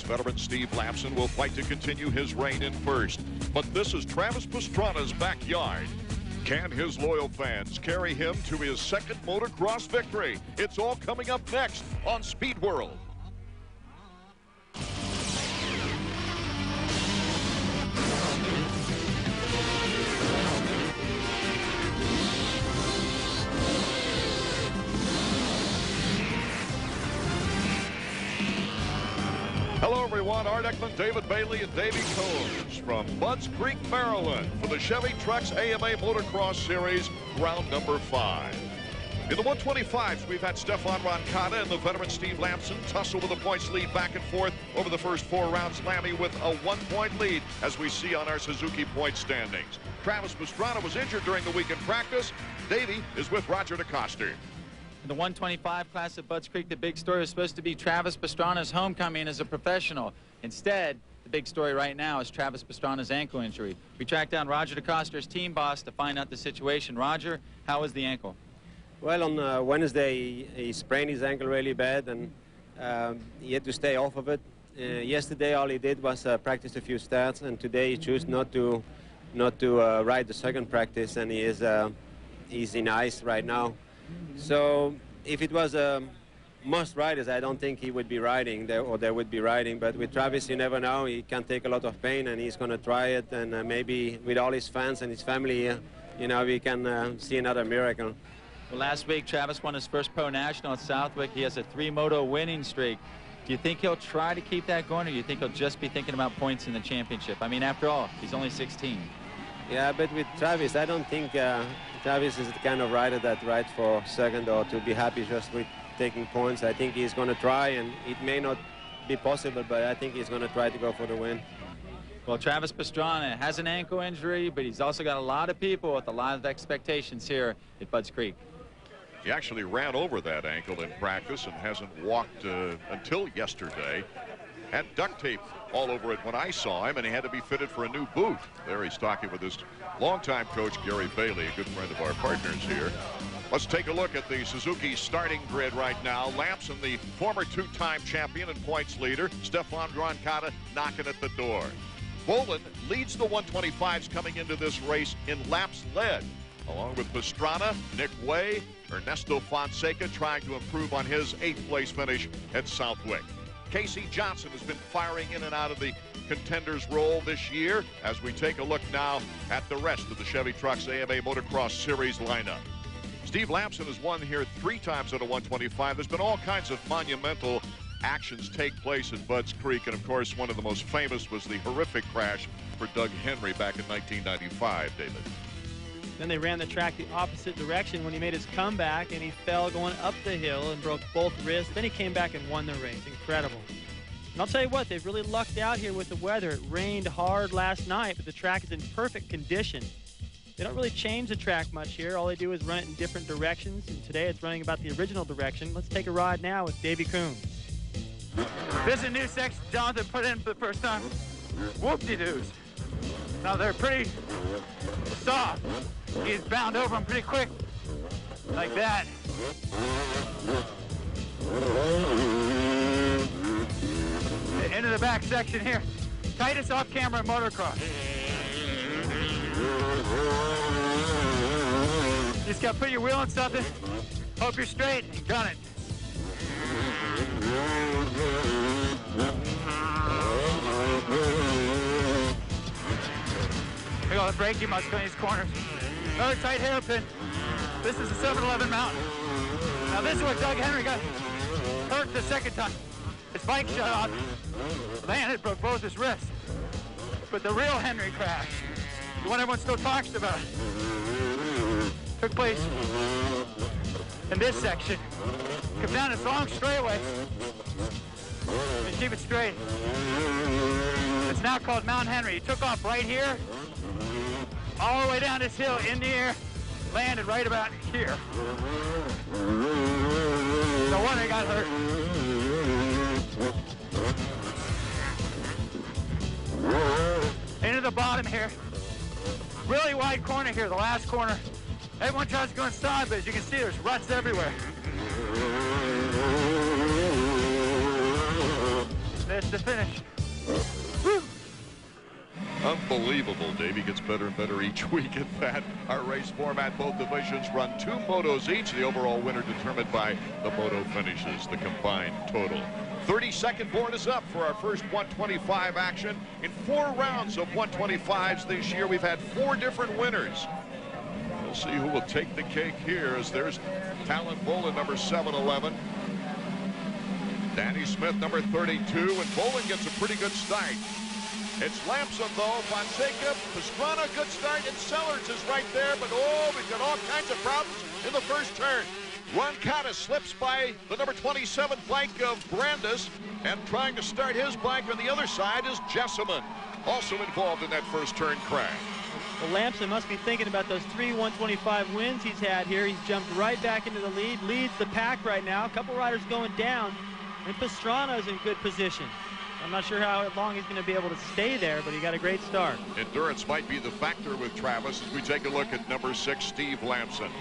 Veteran Steve Lapson will fight to continue his reign in first. But this is Travis Pastrana's backyard. Can his loyal fans carry him to his second motocross victory? It's all coming up next on Speed World. Hello, everyone. Art Eckman, David Bailey, and Davey Combs from Budds Creek, Maryland for the Chevy Trucks AMA Motocross Series, round number 5. In the 125s, we've had Stefan Roncada and the veteran Steve Lapson tussle with a points lead back and forth over the first 4 rounds. Lammy with a 1-point lead, as we see on our Suzuki point standings. Travis Pastrana was injured during the week in practice. Davey is with Roger DeCoster. In the 125 class at Budds Creek, the big story was supposed to be Travis Pastrana's homecoming as a professional. Instead, the big story right now is Travis Pastrana's ankle injury. We tracked down Roger DeCoster's team boss to find out the situation. Roger, how was the ankle? Well, on Wednesday, he sprained his ankle really bad, and he had to stay off of it. Yesterday, all he did was practice a few starts, and today he chose not to ride the second practice, and he's in ice right now. So if it was a must riders, I don't think he would be riding there, or they would be riding. But with Travis, you never know. He can take a lot of pain, and he's going to try it. And maybe with all his fans and his family, you know, we can see another miracle. Well, last week, Travis won his first pro national at Southwick. He has a 3-moto winning streak. Do you think he'll try to keep that going, or do you think he'll just be thinking about points in the championship? I mean, after all, he's only 16. Yeah, but with Travis, I don't think Travis is the kind of rider that rides for second or to be happy just with taking points. I think he's going to try, and it may not be possible, but I think he's going to try to go for the win. Well, Travis Pastrana has an ankle injury, but he's also got a lot of people with a lot of expectations here at Budds Creek. He actually ran over that ankle in practice and hasn't walked until yesterday. Had duct tape all over it when I saw him, and he had to be fitted for a new boot. There he's talking with his longtime coach, Gary Bailey, a good friend of our partners here. Let's take a look at the Suzuki starting grid right now. Lapson, the former 2-time champion and points leader. Stefan Roncada knocking at the door. Bolin leads the 125s coming into this race in laps led, along with Pastrana, Nick Way, Ernesto Fonseca trying to improve on his 8th place finish at Southwick. Casey Johnson has been firing in and out of the contenders role this year as we take a look now at the rest of the Chevy Trucks AMA Motocross Series lineup. Steve Lapson has won here 3 times at a 125. There's been all kinds of monumental actions take place at Budds Creek, and of course one of the most famous was the horrific crash for Doug Henry back in 1995, David. Then they ran the track the opposite direction when he made his comeback, and he fell going up the hill and broke both wrists. Then he came back and won the race. Incredible. And I'll tell you what, they've really lucked out here with the weather. It rained hard last night, but the track is in perfect condition. They don't really change the track much here. All they do is run it in different directions, and today it's running about the original direction. Let's take a ride now with Davey Combs. This is a new section Jonathan put in for the first time. Whoop-de-doos. Now they're pretty soft. He's bound over them pretty quick, like that. Into the back section here. Tightest off-camera motocross. Just got to put your wheel in something. Hope you're straight. You got it. Look at all the brake you must go in these corners. Another tight hairpin. This is the 7-Eleven Mountain. Now this is where Doug Henry got hurt the second time. His bike shut off. Landed, broke both his wrists. But the real Henry crash, the one everyone still talks about, took place in this section. Come down this long straightaway and keep it straight. It's now called Mount Henry. He took off right here, all the way down this hill in the air, landed right about here. No wonder he got hurt. Into the bottom here. Really wide corner here, the last corner. Everyone tries to go inside, but as you can see, there's ruts everywhere. It's the finish. Unbelievable. Davey gets better and better each week at that. Our race format, both divisions run 2 motos each. The overall winner determined by the moto finishes, the combined total. 32nd board is up for our first 125 action. In 4 rounds of 125s this year, we've had 4 different winners. We'll see who will take the cake here, as there's Talon Bolin, number 711. Danny Smith, number 32, and Bolin gets a pretty good start. It's Lamson, though, Fonseca, Pastrana, good start, and Sellers is right there, but oh, we've got all kinds of problems in the first turn. Roncada slips by the number 27 bike of Brandis, and trying to start his bike on the other side is Jessamine, also involved in that first turn crash. Well, Lamson must be thinking about those 3 125 wins he's had here. He's jumped right back into the lead, leads the pack right now. A couple riders going down, and Pastrana is in good position. I'm not sure how long he's going to be able to stay there, but he got a great start. Endurance might be the factor with Travis as we take a look at number 6, Steve Lamson.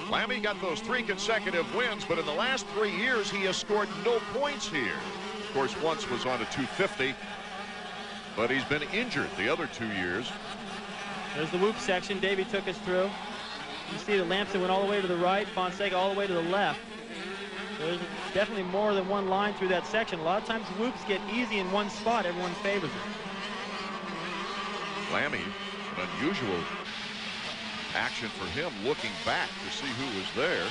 Lammy got those 3 consecutive wins, but in the last 3 years, he has scored no points here. Of course, once was on a 250, but he's been injured the other 2 years. There's the whoop section Davey took us through. You see that Lamson went all the way to the right, Fonseca all the way to the left. There's definitely more than one line through that section. A lot of times whoops get easy in one spot. Everyone favors it. Lammy, an unusual action for him, looking back to see who was there.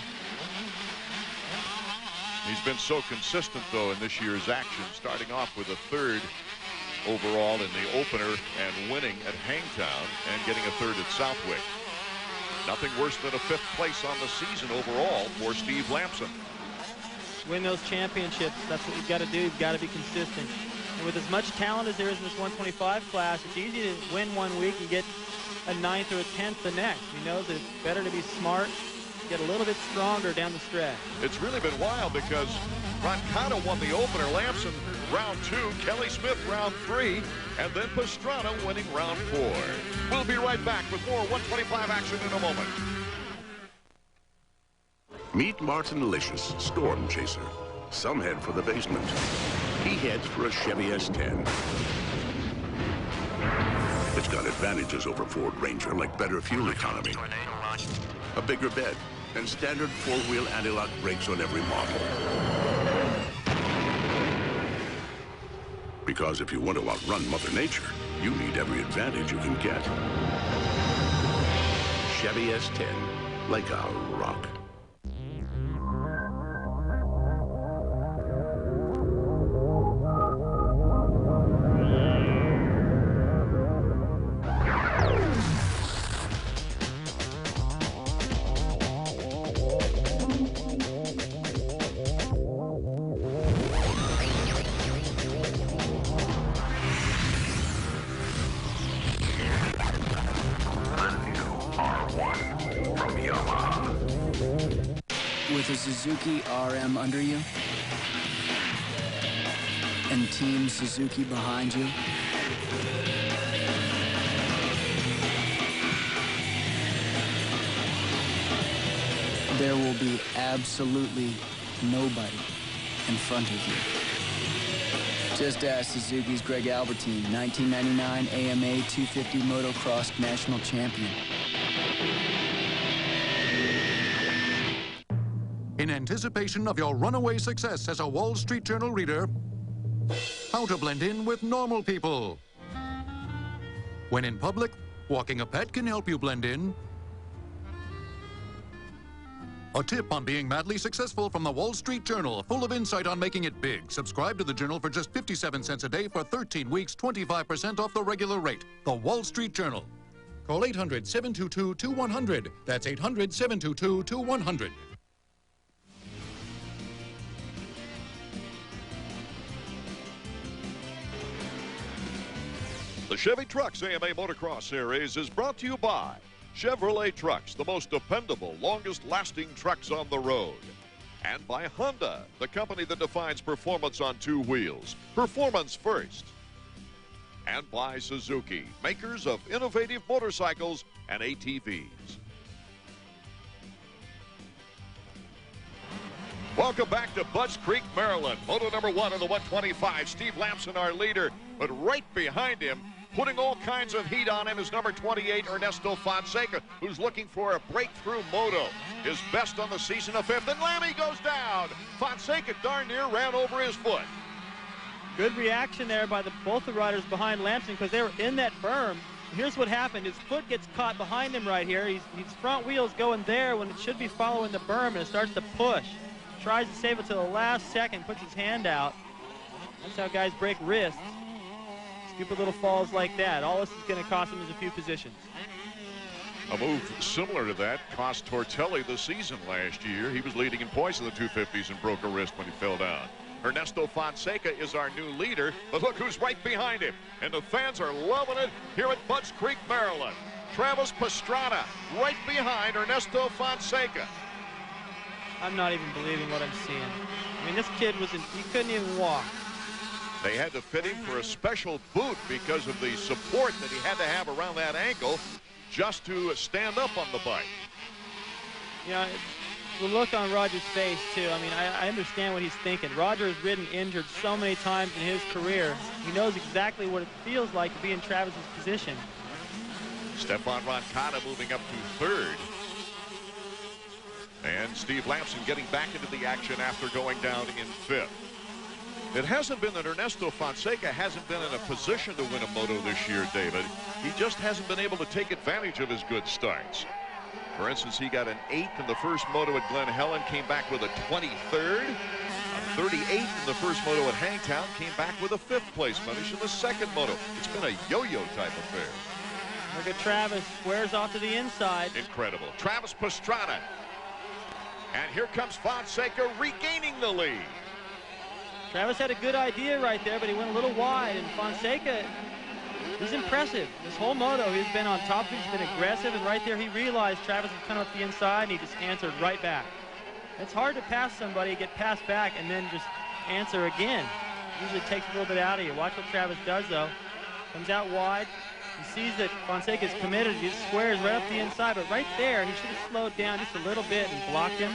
He's been so consistent, though, in this year's action, starting off with a 3rd overall in the opener and winning at Hangtown and getting a 3rd at Southwick. Nothing worse than a 5th place on the season overall for Steve Lamson. Win those championships. That's what you've got to do. You've got to be consistent. And with as much talent as there is in this 125 class, it's easy to win one week and get a 9th or a 10th the next. He knows that it's better to be smart, get a little bit stronger down the stretch. It's really been wild because Roncada won the opener, Lamson round 2, Kelly Smith round 3, and then Pastrana winning round 4. We'll be right back with more 125 action in a moment. Meet Martin Licious, Storm Chaser. Some head for the basement. He heads for a Chevy S10. It's got advantages over Ford Ranger, like better fuel economy, a bigger bed, and standard 4-wheel anti-lock brakes on every model. Because if you want to outrun Mother Nature, you need every advantage you can get. Chevy S10, like a rock. With a Suzuki RM under you and Team Suzuki behind you, there will be absolutely nobody in front of you. Just ask Suzuki's Greg Albertine, 1999 AMA 250 Motocross National Champion. In anticipation of your runaway success as a Wall Street Journal reader, how to blend in with normal people. When in public, walking a pet can help you blend in. A tip on being madly successful from the Wall Street Journal, full of insight on making it big. Subscribe to the Journal for just 57 cents a day for 13 weeks, 25% off the regular rate. The Wall Street Journal. Call 800-722-2100. That's 800-722-2100. The Chevy Trucks AMA Motocross Series is brought to you by Chevrolet Trucks, the most dependable, longest-lasting trucks on the road. And by Honda, the company that defines performance on 2 wheels. Performance first. And by Suzuki, makers of innovative motorcycles and ATVs. Welcome back to Budds Creek, Maryland. Moto number 1 of the 125. Steve Lamson, our leader, but right behind him, putting all kinds of heat on him, is number 28, Ernesto Fonseca, who's looking for a breakthrough moto. His best on the season, a 5th, and Lammy goes down. Fonseca darn near ran over his foot. Good reaction there by both the riders behind Lamson because they were in that berm. Here's what happened. His foot gets caught behind him right here. His front wheel's going there when it should be following the berm, and it starts to push. Tries to save it to the last second, puts his hand out. That's how guys break wrists. Stupid little falls like that. All this is going to cost him is a few positions. A move similar to that cost Tortelli the season last year. He was leading in points in the 250s and broke a wrist when he fell down. Ernesto Fonseca is our new leader, but look who's right behind him. And the fans are loving it here at Budds Creek, Maryland. Travis Pastrana right behind Ernesto Fonseca. I'm not even believing what I'm seeing. I mean, this kid he couldn't even walk. They had to fit him for a special boot because of the support that he had to have around that ankle just to stand up on the bike. You know, the look on Roger's face, too. I mean, I understand what he's thinking. Roger has ridden injured so many times in his career. He knows exactly what it feels like to be in Travis's position. Stefan Roncada moving up to 3rd. And Steve Lamson getting back into the action after going down in 5th. It hasn't been that Ernesto Fonseca hasn't been in a position to win a moto this year, David. He just hasn't been able to take advantage of his good starts. For instance, he got an 8th in the first moto at Glen Helen, came back with a 23rd. A 38th in the first moto at Hangtown, came back with a 5th place finish in the second moto. It's been a yo-yo type affair. Look at Travis, squares off to the inside. Incredible. Travis Pastrana. And here comes Fonseca regaining the lead. Travis had a good idea right there, but he went a little wide, and Fonseca, he's impressive. This whole moto, he's been on top of it, he's been aggressive, and right there he realized Travis was coming up the inside, and he just answered right back. It's hard to pass somebody, get passed back, and then just answer again. Usually takes a little bit out of you. Watch what Travis does, though. Comes out wide. He sees that Fonseca's committed. He just squares right up the inside, but right there, he should have slowed down just a little bit and blocked him.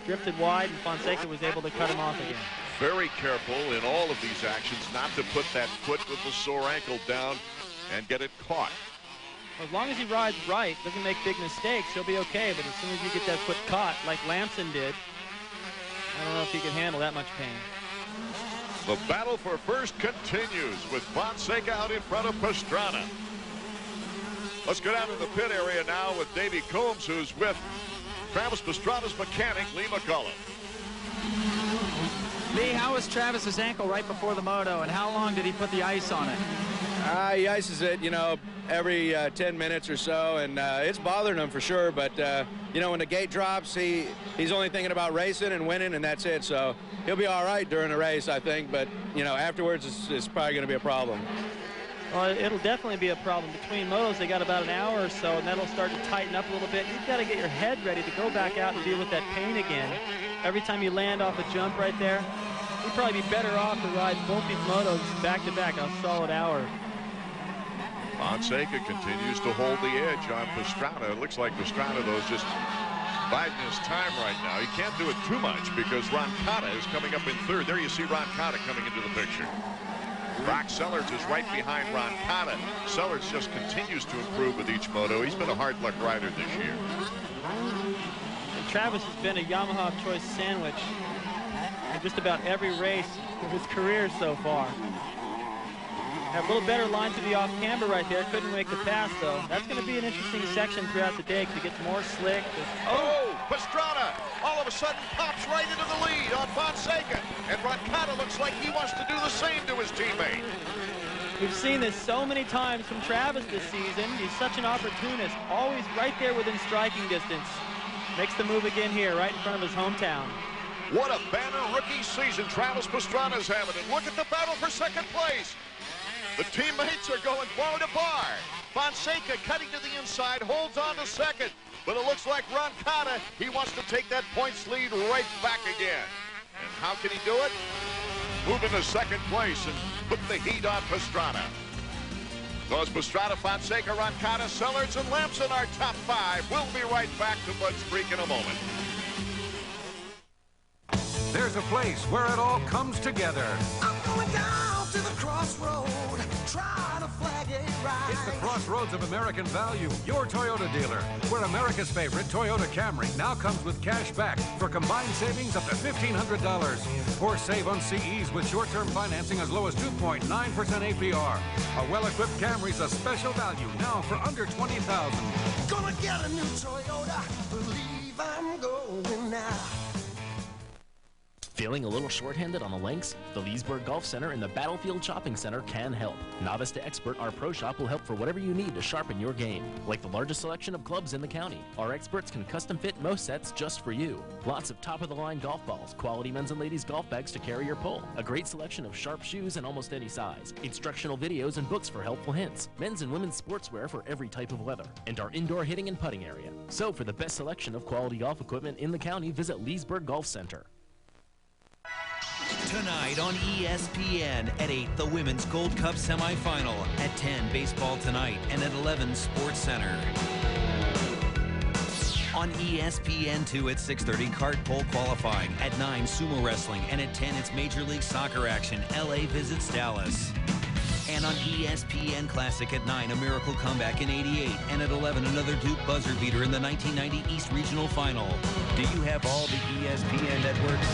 Drifted wide, and Fonseca was able to cut him off again. Very careful in all of these actions not to put that foot with the sore ankle down and get it caught. As long as he rides right, doesn't make big mistakes, he'll be okay. But as soon as you get that foot caught, like Lamson did, I don't know if he can handle that much pain. The battle for first continues with Fonseca out in front of Pastrana. Let's go down to the pit area now with Davey Combs, who's with Travis Pastrana's mechanic, Lee McCullough. Lee, how was Travis's ankle right before the moto, and how long did he put the ice on it? He ices it, you know, every 10 minutes or so, and it's bothering him for sure. But, you know, when the gate drops, he's only thinking about racing and winning, and that's it. So he'll be all right during the race, I think. But, you know, afterwards, it's probably going to be a problem. Well, it'll definitely be a problem. Between motos, they got about an hour or so, and that'll start to tighten up a little bit. You've got to get your head ready to go back out and deal with that pain again. Every time you land off a jump right there, you'd probably be better off to ride both these motos back-to-back a solid hour. Fonseca continues to hold the edge on Pastrana. It looks like Pastrana, though, is just biding his time right now. He can't do it too much because Roncada is coming up in 3rd. There you see Roncada coming into the picture. Brock Sellers is right behind Roncada. Sellers just continues to improve with each moto. He's been a hard luck rider this year. And Travis has been a Yamaha choice sandwich in just about every race of his career so far. Have a little better line to the off-camber right there. Couldn't make the pass, though. That's going to be an interesting section throughout the day because it gets more slick. Oh, Pastrana all of a sudden pops right into the lead on Fonseca. And Roncada looks like he wants to do the same to his teammate. We've seen this so many times from Travis this season. He's such an opportunist, always right there within striking distance. Makes the move again here, right in front of his hometown. What a banner rookie season Travis Pastrana's having. And look at the battle for second place. The teammates are going bar to bar. Fonseca cutting to the inside, holds on to second. But it looks like Roncada, he wants to take that points lead right back again. And how can he do it? Move into second place and put the heat on Pastrana. So it's Pastrana, Fonseca, Roncada, Sellers, and Lamson, our top 5. We'll be right back to Budds Creek in a moment. there's a place where it all comes together. I'm going down to the crossroad, try to flag it right. It's the Crossroads of American Value, your Toyota dealer, where America's favorite Toyota Camry now comes with cash back for combined savings up to $1,500. Or save on CEs with short-term financing as low as 2.9% APR. A well-equipped Camry's a special value now for under $20,000. Gonna get a new Toyota, believe I'm going now. Feeling a little short-handed on the links? The Leesburg Golf Center and the Battlefield Shopping Center can help. Novice to expert, our Pro Shop will help for whatever you need to sharpen your game. Like the largest selection of clubs in the county, our experts can custom fit most sets just for you. Lots of top-of-the-line golf balls, quality men's and ladies golf bags to carry your pull, a great selection of sharp shoes in almost any size, instructional videos and books for helpful hints, men's and women's sportswear for every type of weather, and our indoor hitting and putting area. So for the best selection of quality golf equipment in the county, visit Leesburg Golf Center. Tonight on ESPN, at 8, the Women's Gold Cup semifinal. At 10, Baseball Tonight, and at 11, Sports Center. On ESPN2 at 6:30, kart pole qualifying. At 9, sumo wrestling, and at 10, it's Major League Soccer action. LA visits Dallas. And on ESPN Classic at 9, a miracle comeback in '88. And at 11, another Duke buzzer beater in the 1990 East Regional Final. Do you have all the ESPN networks?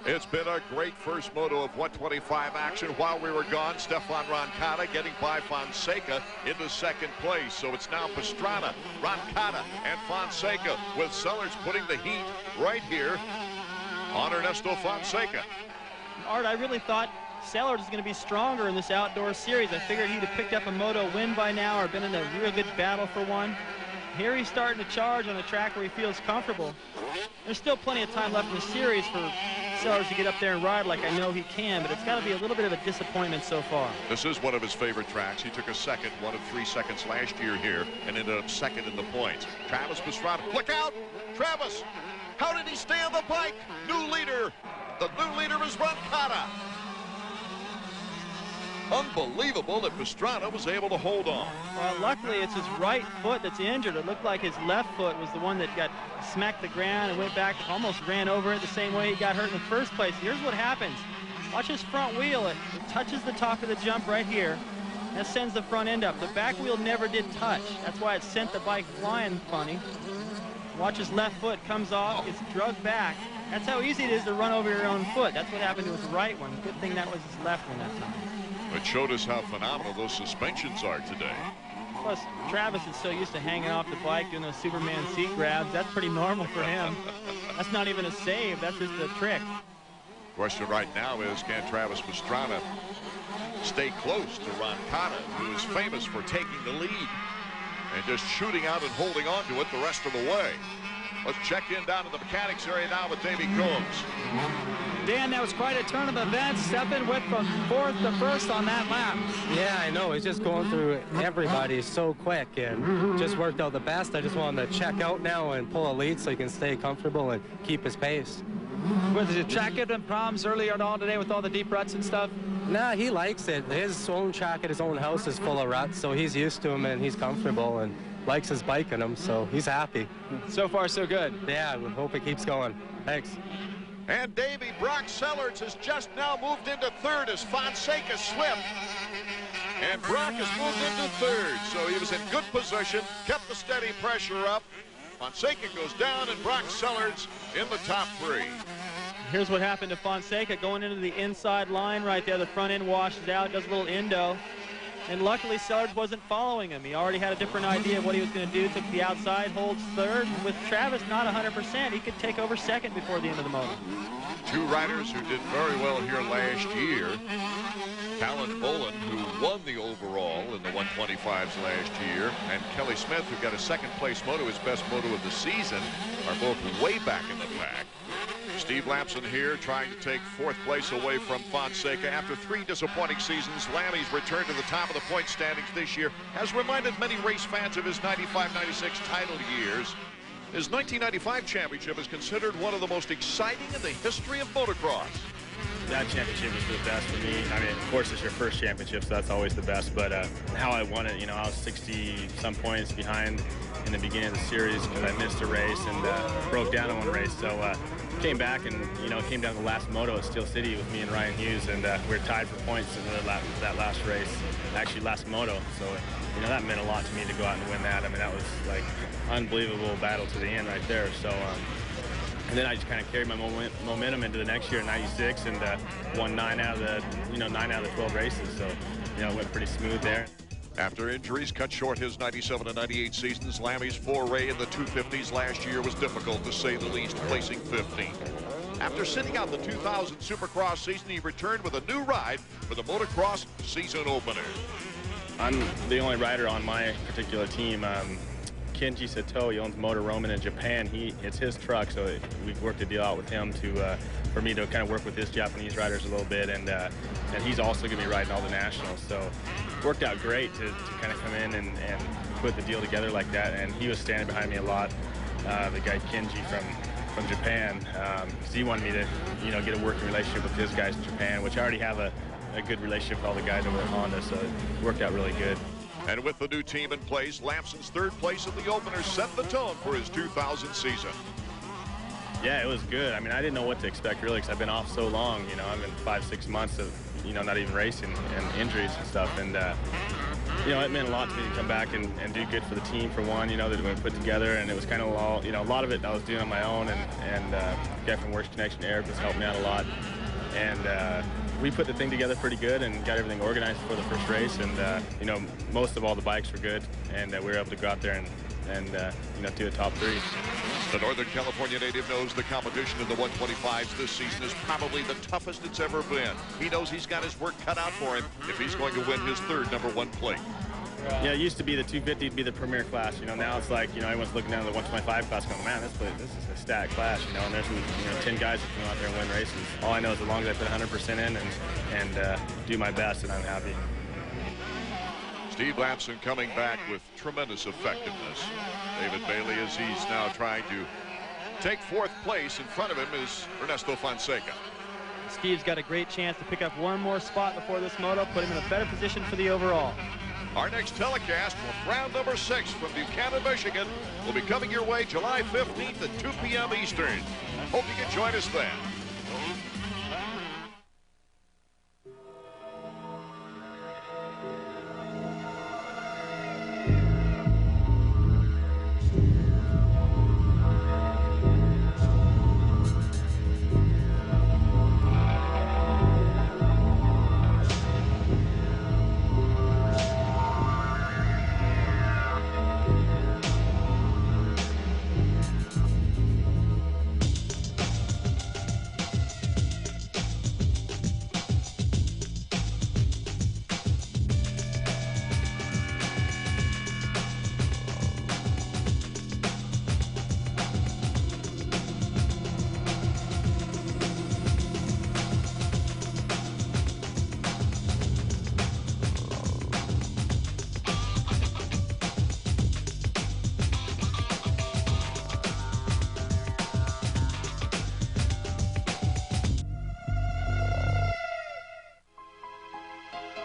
It's been a great first moto of 125 action. While we were gone, Stefan Roncada getting by Fonseca into second place. So it's now Pastrana, Roncada, and Fonseca, with Sellers putting the heat right here on Ernesto Fonseca. Art, I really thought Sellers was going to be stronger in this outdoor series. I figured he'd have picked up a moto win by now or been in a real good battle for one. Here he's starting to charge on a track where he feels comfortable. There's still plenty of time left in the series for Sellers to get up there and ride like I know he can, but it's got to be a little bit of a disappointment so far. This is one of his favorite tracks. He took a second, 1 of 3 seconds last year here, and ended up second in the points. Travis Pastrana, look out! Travis, how did he stay on the bike? New leader. The new leader is Roncada. Unbelievable that Pastrana was able to hold on. Well, luckily it's his right foot that's injured. It looked like his left foot was the one that got smacked the ground and went back, almost ran over it the same way he got hurt in the first place. Here's what happens. Watch his front wheel. It touches the top of the jump right here. That sends the front end up. The back wheel never did touch. That's why it sent the bike flying funny. Watch his left foot comes off, gets drugged back. That's how easy it is to run over your own foot. That's what happened to his right one. Good thing that was his left one that time. It showed us how phenomenal those suspensions are today. Plus, Travis is so used to hanging off the bike, doing those Superman seat grabs. That's pretty normal for him. That's not even a save. That's just a trick. Question right now is, can Travis Pastrana stay close to Roncada, who is famous for taking the lead and just shooting out and holding on to it the rest of the way? Let's check in down in the mechanics area now with Davey Combs. Dan, that was quite a turn of events. Steppen went from 4th to 1st on that lap. Yeah, I know. He's just going through everybody so quick and just worked out the best. I just want him to check out now and pull a lead so he can stay comfortable and keep his pace. Was the track having problems earlier on today with all the deep ruts and stuff? Nah, he likes it. His own track at his own house is full of ruts, so he's used to them and he's comfortable and likes his bike in him, so he's happy. So far, so good. Yeah, we hope it keeps going. Thanks. And Davey, Brock Sellers has just now moved into 3rd as Fonseca slipped. And Brock has moved into 3rd, so he was in good position, kept the steady pressure up. Fonseca goes down, and Brock Sellers in the top 3. Here's what happened to Fonseca going into the inside line right there. The front end washes out, does a little endo. And luckily, Sellers wasn't following him. He already had a different idea of what he was going to do. Took the outside, holds 3rd. With Travis not 100%, he could take over 2nd before the end of the moto. 2 riders who did very well here last year. Talon Bolin, who won the overall in the 125s last year, and Kelly Smith, who got a 2nd place moto, his best moto of the season, are both way back in the pack. Steve Lampson here trying to take 4th place away from Fonseca. After 3 disappointing seasons, Lammy's return to the top of the point standings this year has reminded many race fans of his 95-96 title years. His 1995 championship is considered one of the most exciting in the history of motocross. that championship was the best for me. I mean, of course, it's your first championship, so that's always the best. But how I won it, you know, I was 60-some points behind in the beginning of the series because I missed a race and broke down in one race. So came back and, you know, came down to the last moto at Steel City with me and Ryan Hughes, and we were tied for points in that last race, actually last moto. So, you know, that meant a lot to me to go out and win that. I mean, that was like unbelievable battle to the end right there. So, and then I just kind of carried my momentum into the next year in '96 and won 9 out of the 12 races. So, you know, it went pretty smooth there. After injuries cut short his 97 and 98 seasons, Lammy's foray in the 250s last year was difficult to say the least, placing 15th. After sitting out the 2000 Supercross season, he returned with a new ride for the Motocross season opener. I'm the only rider on my particular team. Kenji Sato, he owns Motor Roman in Japan. It's his truck, so we worked a deal out with him for me to kind of work with his Japanese riders a little bit, and he's also going to be riding all the nationals. So it worked out great to kind of come in and put the deal together like that. And he was standing behind me a lot, the guy Kenji from Japan, because he wanted me to, you know, get a working relationship with his guys in Japan, which I already have a good relationship with all the guys over at Honda, so it worked out really good. And with the new team in place, Lamson's third place at the opener set the tone for his 2000 season. Yeah, it was good. I mean, I didn't know what to expect really because I've been off so long. You know, I've been 5-6 months of, you know, not even racing and injuries and stuff. And, you know, it meant a lot to me to come back and do good for the team for one, you know, that we put together. And it was kind of all, you know, a lot of it I was doing on my own. And the guy from Works Connection, Eric, has helped me out a lot. And we put the thing together pretty good and got everything organized for the first race. And, you know, most of all the bikes were good. And we were able to go out there and you know, do a top 3. The Northern California native knows the competition in the 125s this season is probably the toughest it's ever been. He knows he's got his work cut out for him if he's going to win his third #1 plate. Yeah, it used to be the 250 would be the premier class. You know, now it's like, you know, everyone's looking down at the 125 class going, man, this is a stacked class, you know, and there's, you know, 10 guys that come out there and win races. All I know is as long as I put 100% in and do my best, and I'm happy. Steve Lamson coming back with tremendous effectiveness. David Bailey, as he's now trying to take 4th place, in front of him is Ernesto Fonseca. Steve's got a great chance to pick up one more spot before this moto, put him in a better position for the overall. Our next telecast from round number 6 from Buchanan, Michigan will be coming your way July 15th at 2 p.m. Eastern. Hope you can join us then.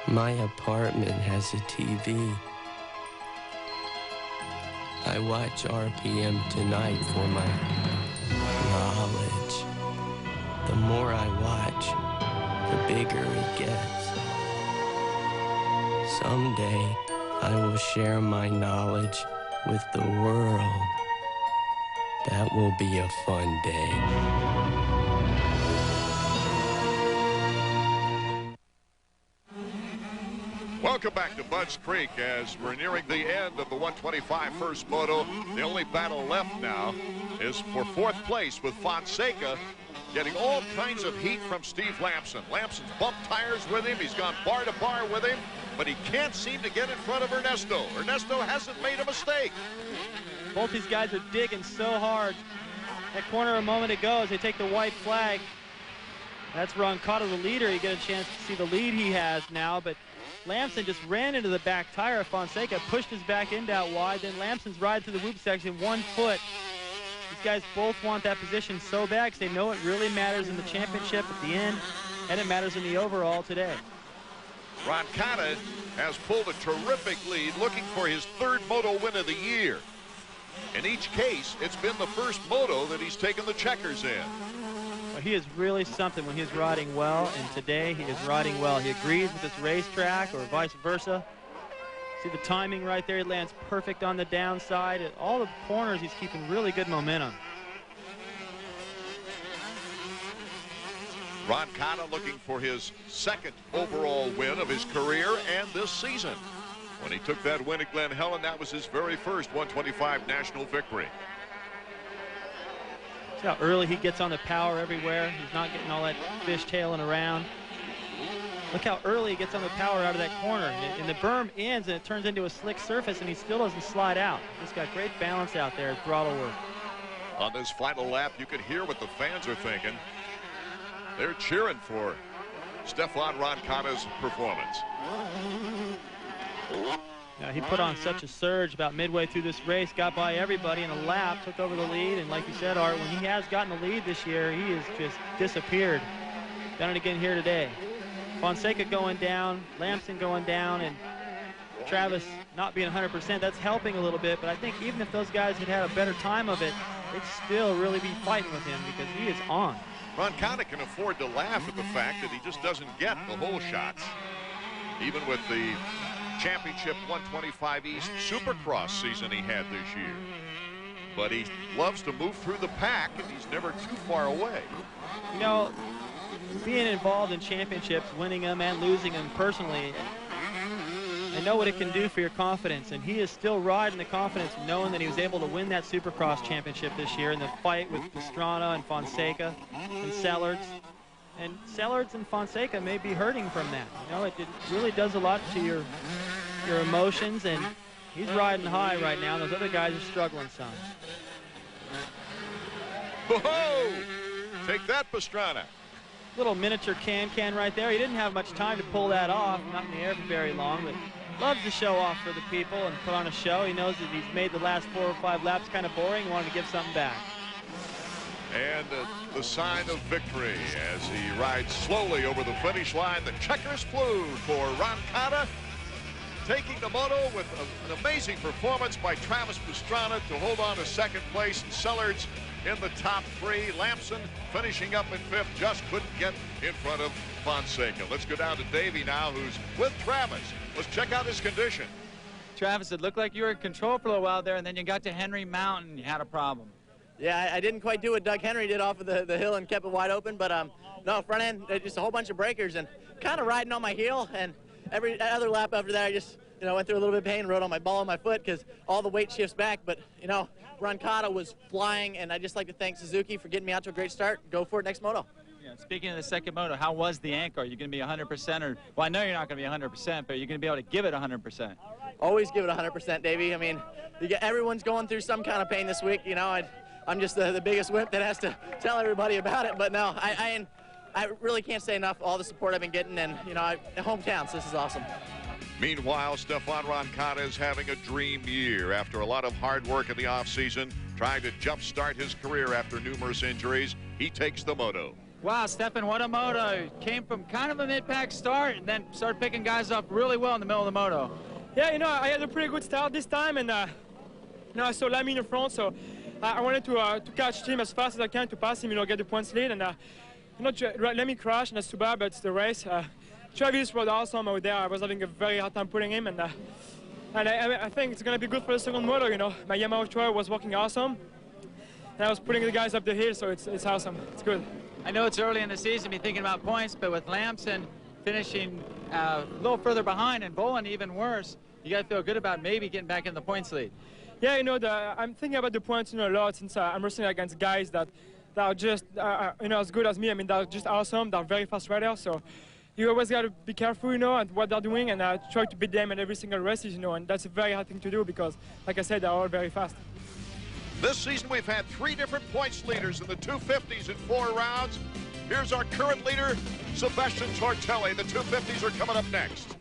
My apartment has a TV. I watch RPM tonight for my knowledge. The more I watch, the bigger it gets. Someday, I will share my knowledge with the world. That will be a fun day. Welcome back to Budds Creek as we're nearing the end of the 125 first moto. The only battle left now is for 4th place, with Fonseca getting all kinds of heat from Steve Lamson. Lamson's bumped tires with him. He's gone bar to bar with him, but he can't seem to get in front of Ernesto. Ernesto hasn't made a mistake. Both these guys are digging so hard. That corner a moment ago as they take the white flag. That's Roncado, the leader. You get a chance to see the lead he has now, but Lamson just ran into the back tire of Fonseca, pushed his back end out wide, then Lamson's ride through the whoop section 1 foot. These guys both want that position so bad because they know it really matters in the championship at the end. and it matters in the overall today. Roncada has pulled a terrific lead, looking for his third moto win of the year. In each case, it's been the first moto that he's taken the checkers in. Well, he is really something when he's riding well, and today he is riding well. He agrees with this racetrack or vice versa. See the timing right there. He lands perfect on the downside. At all the corners, he's keeping really good momentum. Roncada looking for his second overall win of his career and this season. When he took that win at Glen Helen, that was his very first 125 national victory. See how early he gets on the power everywhere. He's not getting all that fishtailing around. Look how early he gets on the power out of that corner. And the berm ends and it turns into a slick surface, and he still doesn't slide out. He's got great balance out there at throttle work. On this final lap, you can hear what the fans are thinking. They're cheering for Stefan Roncada's performance. Yeah, he put on such a surge about midway through this race, got by everybody in a lap, took over the lead, and like you said, Art, when he has gotten the lead this year, he has just disappeared. Done it again here today. Fonseca going down, Lamson going down, and Travis not being 100%. That's helping a little bit, but I think even if those guys had had a better time of it, they'd still really be fighting with him because he is on. Roncada can afford to laugh at the fact that he just doesn't get the hole shots. Even with the championship 125 East Supercross season he had this year. But he loves to move through the pack, and he's never too far away. You know, being involved in championships, winning them and losing them personally, I know what it can do for your confidence, and he is still riding the confidence knowing that he was able to win that Supercross championship this year in the fight with Pastrana and Fonseca and Sellards. And Sellards and Fonseca may be hurting from that. You know, it really does a lot to your emotions, and he's riding high right now. Those other guys are struggling some. Whoa! Take that, Pastrana. Little miniature can right there. He didn't have much time to pull that off, not in the air for very long, but loves to show off for the people and put on a show. He knows that he's made the last 4 or 5 laps kind of boring. He wanted to give something back. And the sign of victory as he rides slowly over the finish line. The checkers flew for Roncada, taking the moto with an amazing performance by Travis Pastrana to hold on to second place, and Sellards in the top 3. Lamson finishing up in 5th, just couldn't get in front of Fonseca. Let's go down to Davey now, who's with Travis. Let's check out his condition. Travis, it looked like you were in control for a while there, and then you got to Henry Mountain and you had a problem. Yeah, I didn't quite do what Doug Henry did off of the hill and kept it wide open, but no, front end, just a whole bunch of breakers and kind of riding on my heel, and every other lap after that I just, you know, went through a little bit of pain, rode on my ball on my foot because all the weight shifts back, but, you know, Roncada was flying, and I'd just like to thank Suzuki for getting me out to a great start. Go for it next moto. Yeah, speaking of the second moto, how was the ankle? Are you going to be 100%? Or, well, I know you're not going to be 100%, but you're going to be able to give it 100%. Always give it 100%, Davey. I mean, everyone's going through some kind of pain this week. You know, I'm just the biggest wimp that has to tell everybody about it. But no, I really can't say enough. All the support I've been getting, and, you know, hometown, so this is awesome. Meanwhile, Stefan Roncada is having a dream year after a lot of hard work in the offseason, trying to jumpstart his career after numerous injuries. He takes the moto. Wow, Stefan, what a moto. Came from kind of a mid-pack start and then started picking guys up really well in the middle of the moto. Yeah, you know, I had a pretty good start this time, and you know, I saw Lamy in the front, so I wanted to catch him as fast as I can to pass him, you know, get the points lead, and you know, let me crash, and that's too bad, but it's the race. Travis was awesome out there. I was having a very hard time putting him, and I think it's going to be good for the second moto, you know. My Yamaha Troy was working awesome, and I was putting the guys up the hill, so it's awesome. It's good. I know it's early in the season to be thinking about points, but with Lamson finishing a little further behind and Bolin even worse, you got to feel good about maybe getting back in the points lead. Yeah, you know, I'm thinking about the points, you know, a lot since I'm wrestling against guys that are just, you know, as good as me. I mean, they're just awesome. They're very fast riders, so you always got to be careful, you know, at what they're doing, and try to beat them in every single race, you know, and that's a very hard thing to do because, like I said, they're all very fast. This season, we've had 3 different points leaders in the 250s in 4 rounds. Here's our current leader, Sebastian Tortelli. The 250s are coming up next.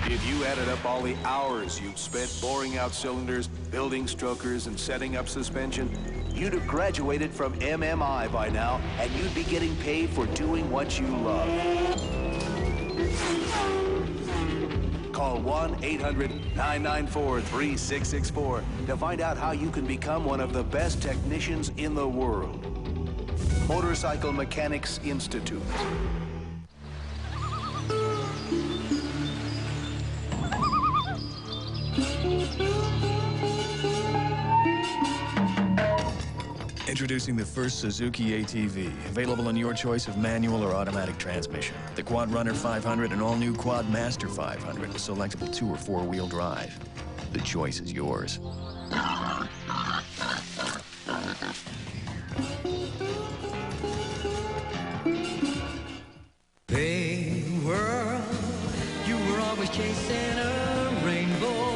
If you added up all the hours you've spent boring out cylinders, building strokers, and setting up suspension, you'd have graduated from MMI by now, and you'd be getting paid for doing what you love. Call 1-800-994-3664 to find out how you can become one of the best technicians in the world. Motorcycle Mechanics Institute. Introducing the first Suzuki ATV, available in your choice of manual or automatic transmission. The Quad Runner 500 and all-new Quad Master 500 with selectable 2- or 4-wheel drive. The choice is yours. Big world, you were always chasing a rainbow.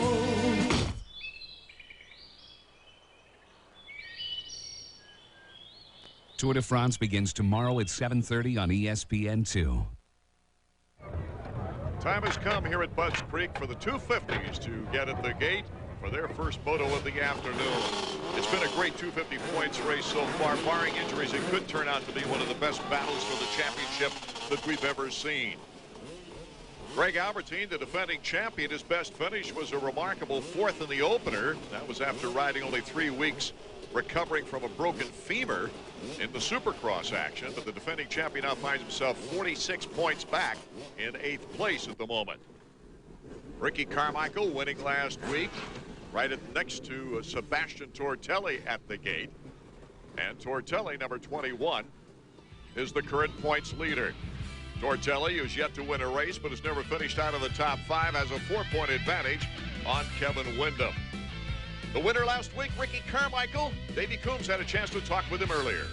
Tour de France begins tomorrow at 7:30 on ESPN2. Time has come here at Budds Creek for the 250s to get at the gate for their first moto of the afternoon. It's been a great 250 points race so far. Barring injuries, it could turn out to be one of the best battles for the championship that we've ever seen. Greg Albertine, the defending champion, his best finish was a remarkable 4th in the opener. That was after riding only 3 weeks, recovering from a broken femur in the Supercross action. But the defending champion now finds himself 46 points back in 8th place at the moment. Ricky Carmichael winning last week, right next to Sebastian Tortelli at the gate. And Tortelli, number 21, is the current points leader. Tortelli, who's yet to win a race but has never finished out of the top 5, has a 4-point advantage on Kevin Windham. The winner last week, Ricky Carmichael. Davey Coombs had a chance to talk with him earlier.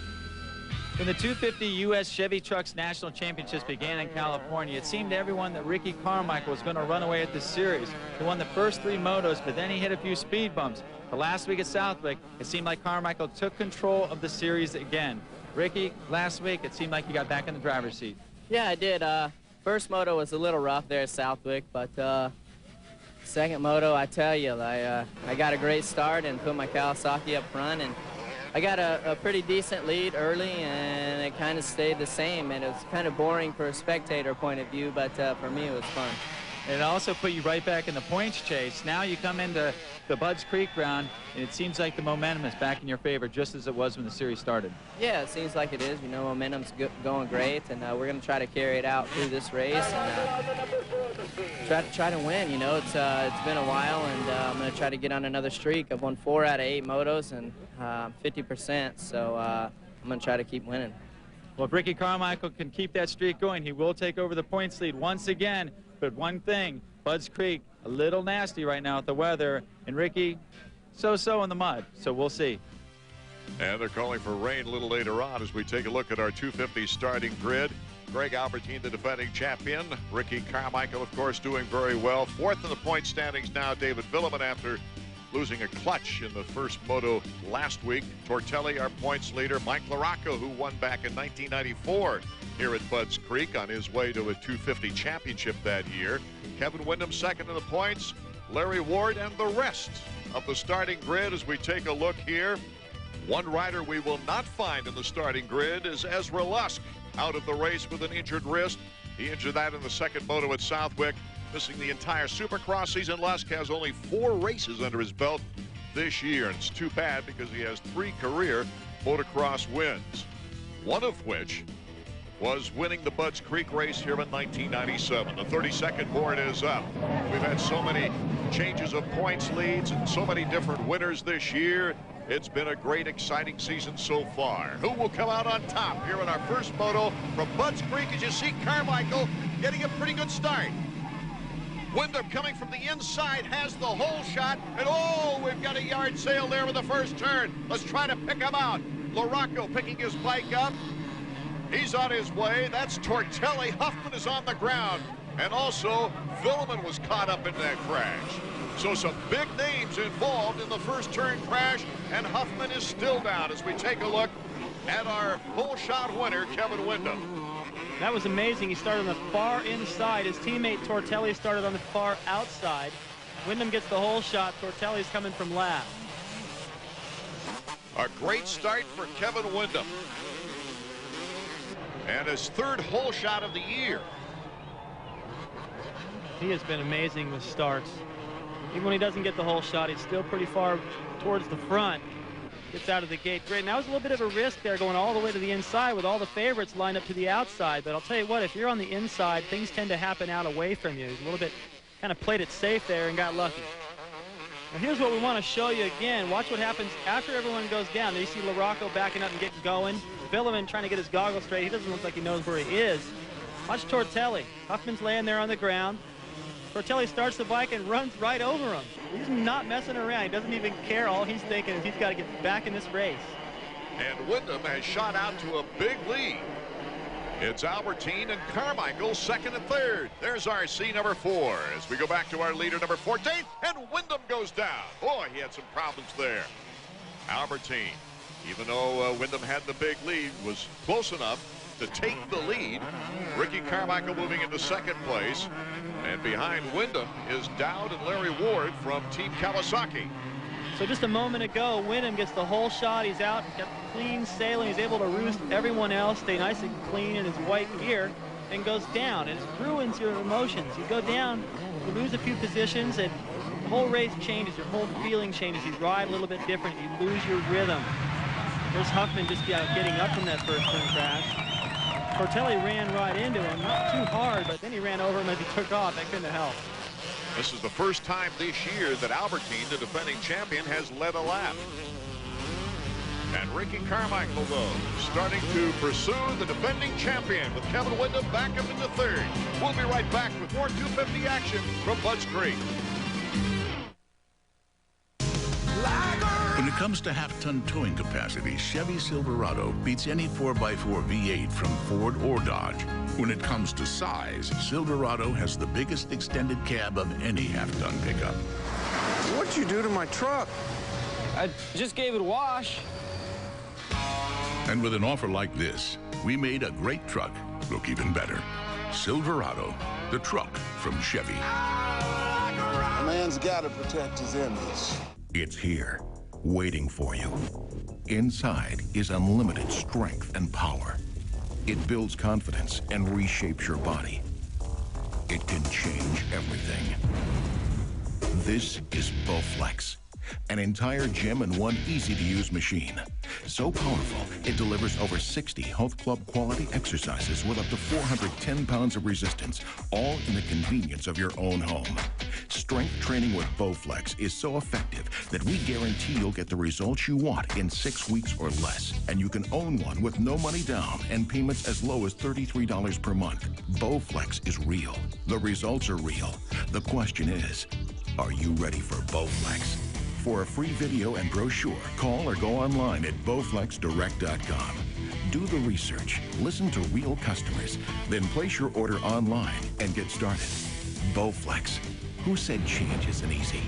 When the 250 U.S. Chevy Trucks National Championships began in California, it seemed to everyone that Ricky Carmichael was going to run away at this series. He won the first 3 motos, but then he hit a few speed bumps. But last week at Southwick, it seemed like Carmichael took control of the series again. Ricky, last week, it seemed like you got back in the driver's seat. Yeah, I did. First moto was a little rough there at Southwick, but second moto, I tell you, I got a great start and put my Kawasaki up front, and I got a pretty decent lead early, and it kind of stayed the same, and it was kind of boring for a spectator point of view, but for me it was fun. And it also put you right back in the points chase. Now you come into the Budds Creek round, and it seems like the momentum is back in your favor, just as it was when the series started. Yeah, it seems like it is. You know, momentum's going great, and we're going to try to carry it out through this race and try to win. You know, it's been a while, and I'm going to try to get on another streak. I've won 4 out of 8 motos and 50%, so I'm going to try to keep winning. Well, if Ricky Carmichael can keep that streak going, he will take over the points lead once again. But one thing, Budds Creek, a little nasty right now with the weather, and Ricky, so-so in the mud, so we'll see. And they're calling for rain a little later on as we take a look at our 250 starting grid. Greg Albertine, the defending champion. Ricky Carmichael, of course, doing very well. 4th in the point standings now, David Villeman, after losing a clutch in the first moto last week. Tortelli, our points leader. Mike LaRocco, who won back in 1994 here at Budds Creek on his way to a 250 championship that year. Kevin Windham second in the points. Larry Ward and the rest of the starting grid as we take a look here. One rider we will not find in the starting grid is Ezra Lusk, out of the race with an injured wrist. He injured that in the second moto at Southwick. Missing the entire Supercross season, Lusk has only 4 races under his belt this year. And it's too bad because he has 3 career motocross wins, one of which was winning the Budds Creek race here in 1997. The 32nd board is up. We've had so many changes of points leads and so many different winners this year. It's been a great, exciting season so far. Who will come out on top here in our first moto from Budds Creek? As you see, Carmichael getting a pretty good start. Windham coming from the inside has the whole shot, and oh, we've got a yard sale there in the first turn. Let's try to pick him out. LaRocco picking his bike up. He's on his way. That's Tortelli. Huffman is on the ground, and also Villeman was caught up in that crash. So some big names involved in the first turn crash, and Huffman is still down as we take a look at our whole shot winner, Kevin Windham. That was amazing. He started on the far inside. His teammate Tortelli started on the far outside. Windham gets the whole shot. Tortelli's coming from last. A great start for Kevin Windham. And his third hole shot of the year. He has been amazing with starts. Even when he doesn't get the whole shot, he's still pretty far towards the front. Gets out of the gate great. Now, it was a little bit of a risk there going all the way to the inside with all the favorites lined up to the outside. But I'll tell you what, if you're on the inside, things tend to happen out away from you. He's a little bit kind of played it safe there and got lucky. Now, here's what we want to show you again. Watch what happens after everyone goes down. There you see LaRocco backing up and getting going. Villeman trying to get his goggles straight. He doesn't look like he knows where he is. Watch Tortelli. Huffman's laying there on the ground. Tortelli starts the bike and runs right over him. He's not messing around. He doesn't even care. All he's thinking is he's got to get back in this race. And Windham has shot out to a big lead. It's Albertine and Carmichael second and third. There's RC number 4 as we go back to our leader number 14, and Windham goes down. Boy, he had some problems there. Albertine, even though Windham had the big lead, was close enough to take the lead. Ricky Carmichael moving into second place. And behind Windham is Dowd and Larry Ward from Team Kawasaki. So just a moment ago, Windham gets the whole shot. He's out, kept clean sailing. He's able to roost everyone else, stay nice and clean in his white gear, and goes down. And it ruins your emotions. You go down, you lose a few positions, and the whole race changes. Your whole feeling changes. You ride a little bit different. You lose your rhythm. There's Huffman just getting up from that first turn crash. Tortelli ran right into him, not too hard, but then he ran over him as he took off. That couldn't have helped. This is the first time this year that Albertine, the defending champion, has led a lap. And Ricky Carmichael, though, starting to pursue the defending champion with Kevin Windham back up into third. We'll be right back with more 250 action from Budds Creek. When it comes to half-ton towing capacity, Chevy Silverado beats any 4x4 V8 from Ford or Dodge. When it comes to size, Silverado has the biggest extended cab of any half-ton pickup. What'd you do to my truck? I just gave it a wash. And with an offer like this, we made a great truck look even better. Silverado, the truck from Chevy. A man's got to protect his image. It's here, waiting for you. Inside is unlimited strength and power. It builds confidence and reshapes your body. It can change everything. This is Bowflex, an entire gym in one easy-to-use machine. So powerful, it delivers over 60 health club quality exercises with up to 410 pounds of resistance, all in the convenience of your own home. Strength training with Bowflex is so effective that we guarantee you'll get the results you want in 6 weeks or less. And you can own one with no money down and payments as low as $33 per month. Bowflex is real. The results are real. The question is, are you ready for Bowflex? For a free video and brochure, call or go online at bowflexdirect.com. Do the research, listen to real customers, then place your order online and get started. Bowflex. Who said change isn't easy?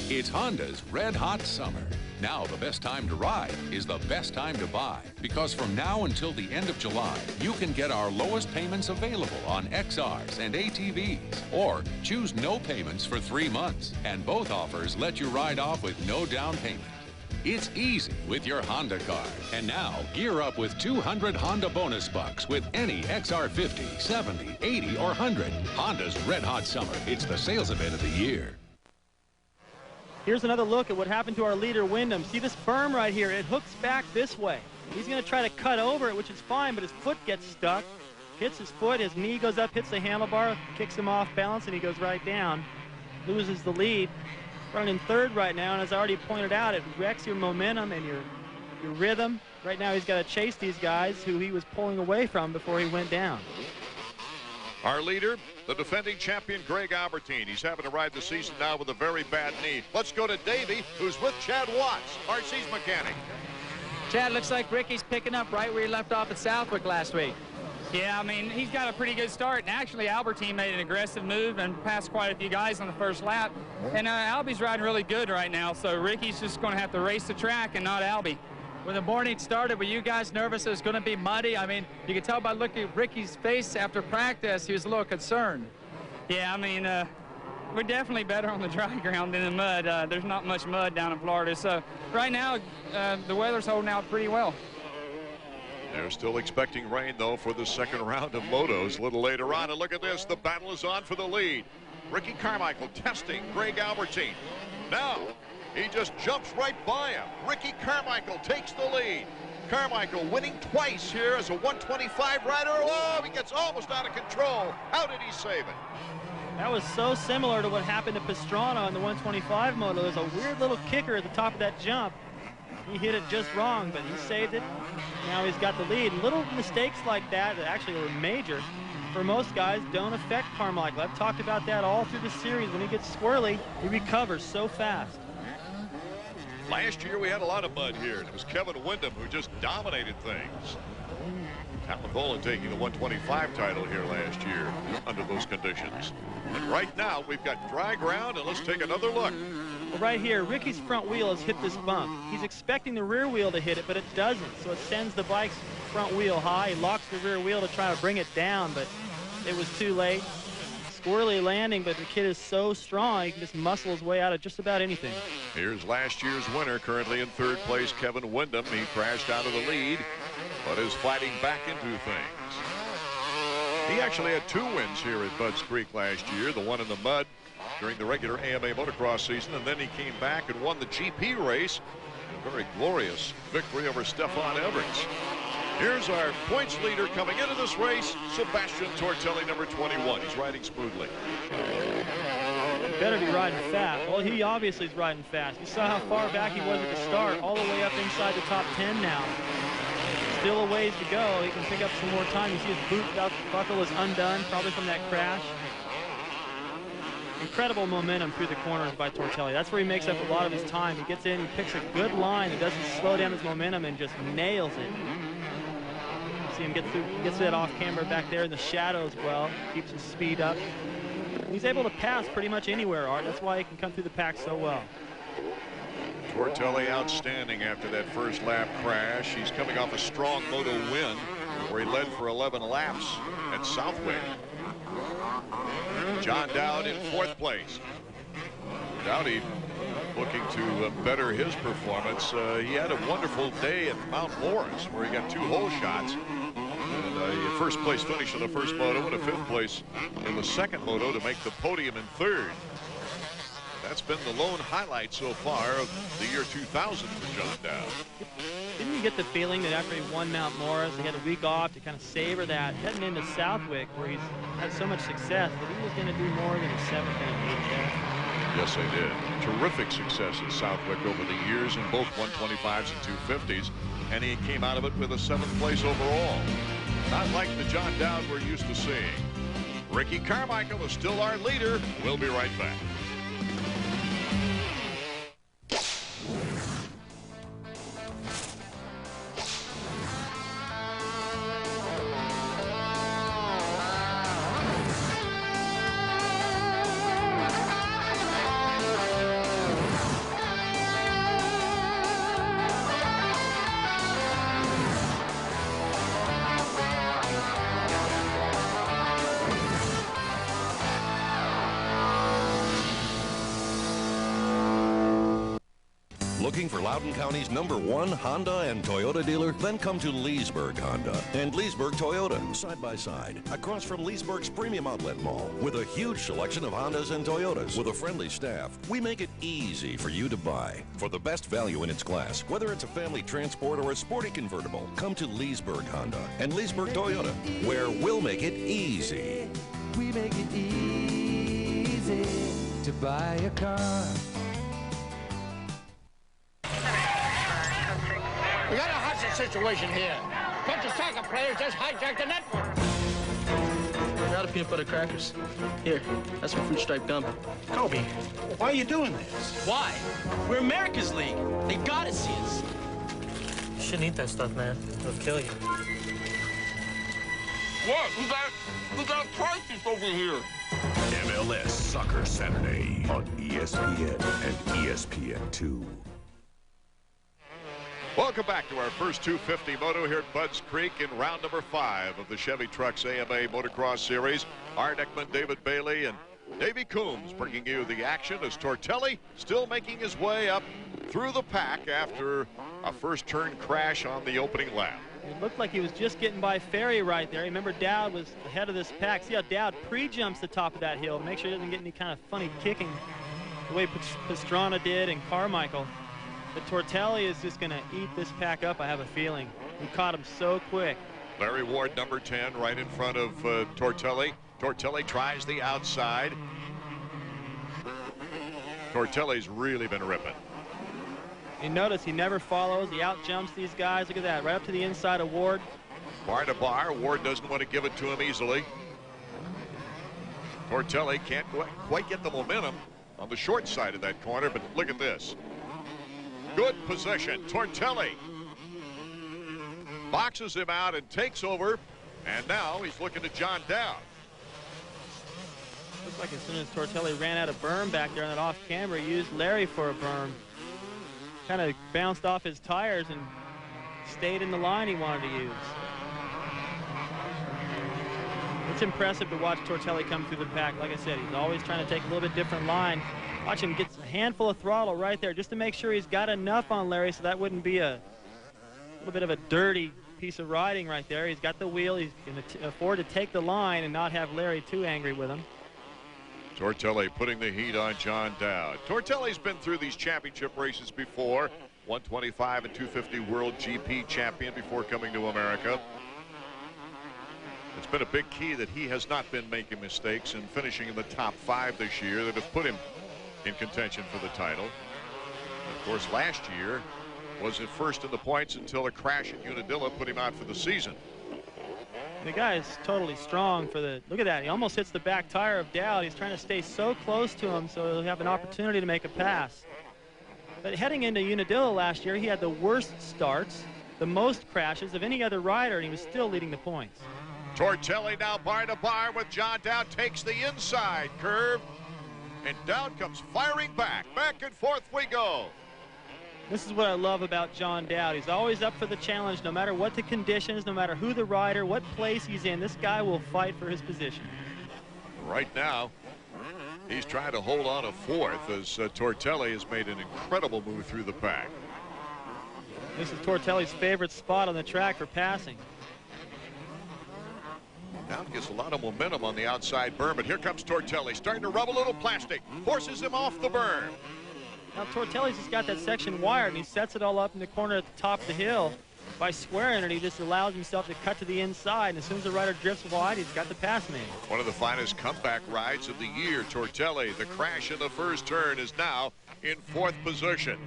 It's Honda's Red Hot Summer. Now the best time to ride is the best time to buy, because from now until the end of July, you can get our lowest payments available on XRs and ATVs, or choose no payments for 3 months, and both offers let you ride off with no down payment. It's easy with your Honda card. And now, gear up with 200 Honda bonus bucks with any XR50, 70, 80, or 100. Honda's Red Hot Summer. It's the sales event of the year. Here's another look at what happened to our leader, Windham. See this berm right here? It hooks back this way. He's going to try to cut over it, which is fine, but his foot gets stuck. Hits his foot, his knee goes up, hits the handlebar, kicks him off balance, and he goes right down. Loses the lead. Running in third right now, and as I already pointed out, it wrecks your momentum and your rhythm. Right now he's got to chase these guys who he was pulling away from before he went down. Our leader, the defending champion, Greg Albertine. He's having to ride the season now with a very bad knee. Let's go to Davey, who's with Chad Watts, RC's mechanic. Chad, looks like Ricky's picking up right where he left off at Southwick last week. Yeah, I mean, he's got a pretty good start. And actually, Albertine made an aggressive move and passed quite a few guys on the first lap. And Albie's riding really good right now, so Ricky's just going to have to race the track and not Albie. When the morning started, were you guys nervous it was going to be muddy? I mean, you could tell by looking at Ricky's face after practice, he was a little concerned. Yeah, I mean, we're definitely better on the dry ground than the mud. There's not much mud down in Florida, so right now the weather's holding out pretty well. They're still expecting rain, though, for the second round of motos a little later on. And look at this. The battle is on for the lead. Ricky Carmichael testing Greg Albertine. Now, he just jumps right by him. Ricky Carmichael takes the lead. Carmichael winning twice here as a 125 rider. Oh, he gets almost out of control. How did he save it? That was so similar to what happened to Pastrana on the 125 moto. There's a weird little kicker at the top of that jump. He hit it just wrong, but he saved it. Now he's got the lead. Little mistakes like that actually are major for most guys don't affect Carmichael. I've talked about that all through the series. When he gets swirly, he recovers so fast. Last year we had a lot of mud here, and it was Kevin Windham who just dominated things. Alan Boland taking the 125 title here last year under those conditions. But right now we've got dry ground, and let's take another look. Well, right here, Ricky's front wheel has hit this bump. He's expecting the rear wheel to hit it, but it doesn't. So it sends the bike's front wheel high. He locks the rear wheel to try to bring it down, but it was too late. Squirrely landing, but the kid is so strong, he can just muscle his way out of just about anything. Here's last year's winner, currently in third place, Kevin Windham. He crashed out of the lead, but is fighting back into things. He actually had 2 wins here at Budds Creek last year, the one in the mud during the regular AMA motocross season, and then he came back and won the GP race. A very glorious victory over Stefan Everts. Here's our points leader coming into this race, Sebastian Tortelli, number 21. He's riding smoothly. He better be riding fast. Well, he obviously is riding fast. You saw how far back he was at the start, all the way up inside the top 10 now. Still a ways to go. He can pick up some more time. You see his boot buckle is undone, probably from that crash. Incredible momentum through the corners by Tortelli. That's where he makes up a lot of his time. He gets in, he picks a good line. He doesn't slow down his momentum and just nails it. See him gets that off camera back there in the shadows well. Keeps his speed up. He's able to pass pretty much anywhere, Art. That's why he can come through the pack so well. Tortelli outstanding after that first lap crash. He's coming off a strong moto win where he led for 11 laps at Southwick. John Dowd in 4th place. Dowdy looking to better his performance. He had a wonderful day at Mount Morris where he got 2 hole shots. And a first place finish in the first moto and a 5th place in the second moto to make the podium in 3rd. That's been the lone highlight so far of the year 2000 for John Dowd. Didn't you get the feeling that after he won Mount Morris, he had a week off to kind of savor that, heading into Southwick, where he's had so much success, that he was going to do more than a 7th and an 8th there? Yes, they did. Terrific success at Southwick over the years in both 125s and 250s, and he came out of it with a 7th place overall. Not like the John Dowd we're used to seeing. Ricky Carmichael is still our leader. We'll be right back. Looking for Loudoun County's #1 Honda and Toyota dealer? Then come to Leesburg Honda and Leesburg Toyota, side by side, across from Leesburg's Premium Outlet Mall, with a huge selection of Hondas and Toyotas. With a friendly staff, we make it easy for you to buy. For the best value in its class, whether it's a family transport or a sporty convertible, come to Leesburg Honda and Leesburg Toyota, where we'll make it easy. We make it easy to buy a car. We got a hostage situation here. A bunch of soccer players just hijacked the network. We're out of peanut butter crackers. Here, that's some fruit stripe gum. Kobe, why are you doing this? Why? We're America's League. They gotta see us. You shouldn't eat that stuff, man. It'll kill you. What? We got prices over here. MLS Soccer Saturday on ESPN and ESPN2. Welcome back to our first 250 moto here at Budds Creek in round number 5 of the Chevy Trucks AMA Motocross Series. Art Ekman, David Bailey, and Davey Coombs bringing you the action as Tortelli still making his way up through the pack after a first turn crash on the opening lap. It looked like he was just getting by Ferry right there. Remember, Dowd was ahead of this pack. See how Dowd pre-jumps the top of that hill. Make sure he doesn't get any kind of funny kicking the way Pastrana did and Carmichael. But Tortelli is just going to eat this pack up, I have a feeling. He caught him so quick. Larry Ward, number 10, right in front of Tortelli. Tortelli tries the outside. Tortelli's really been ripping. You notice he never follows. He out-jumps these guys. Look at that, right up to the inside of Ward. Bar to bar. Ward doesn't want to give it to him easily. Tortelli can't quite get the momentum on the short side of that corner, but look at this. Good position. Tortelli boxes him out and takes over, and now he's looking to John Dowd. Looks like as soon as Tortelli ran out of berm back there on that off camera, he used Larry for a berm. Kind of bounced off his tires and stayed in the line he wanted to use. It's impressive to watch Tortelli come through the pack. Like I said, he's always trying to take a little bit different line. Watch him get a handful of throttle right there just to make sure he's got enough on Larry so that wouldn't be a little bit of a dirty piece of riding right there. He's got the wheel. He's going to afford to take the line and not have Larry too angry with him. Tortelli putting the heat on John Dowd. Tortelli's been through these championship races before. 125 and 250 World GP champion before coming to America. It's been a big key that he has not been making mistakes and finishing in the top 5 this year that have put him in contention for the title. And of course, last year was at first in the points until a crash at Unadilla put him out for the season. The guy is totally strong for the, look at that, he almost hits the back tire of Dowd. He's trying to stay so close to him so he'll have an opportunity to make a pass. But heading into Unadilla last year, he had the worst starts, the most crashes of any other rider, and he was still leading the points. Tortelli now bar to bar with John Dowd, takes the inside curve, and Dowd comes firing back and forth we go. This is what I love about John Dowd. He's always up for the challenge, no matter what the conditions, no matter who the rider, what place he's in. This guy will fight for his position. Right now, he's trying to hold on a 4th as Tortelli has made an incredible move through the pack. This is Tortelli's favorite spot on the track for passing. Dowd gets a lot of momentum on the outside berm, but here comes Tortelli, starting to rub a little plastic, forces him off the berm. Now Tortelli's just got that section wired, and he sets it all up in the corner at the top of the hill. By squaring it, he just allows himself to cut to the inside, and as soon as the rider drifts wide, he's got the pass made. One of the finest comeback rides of the year. Tortelli, the crash in the first turn, is now in 4th position.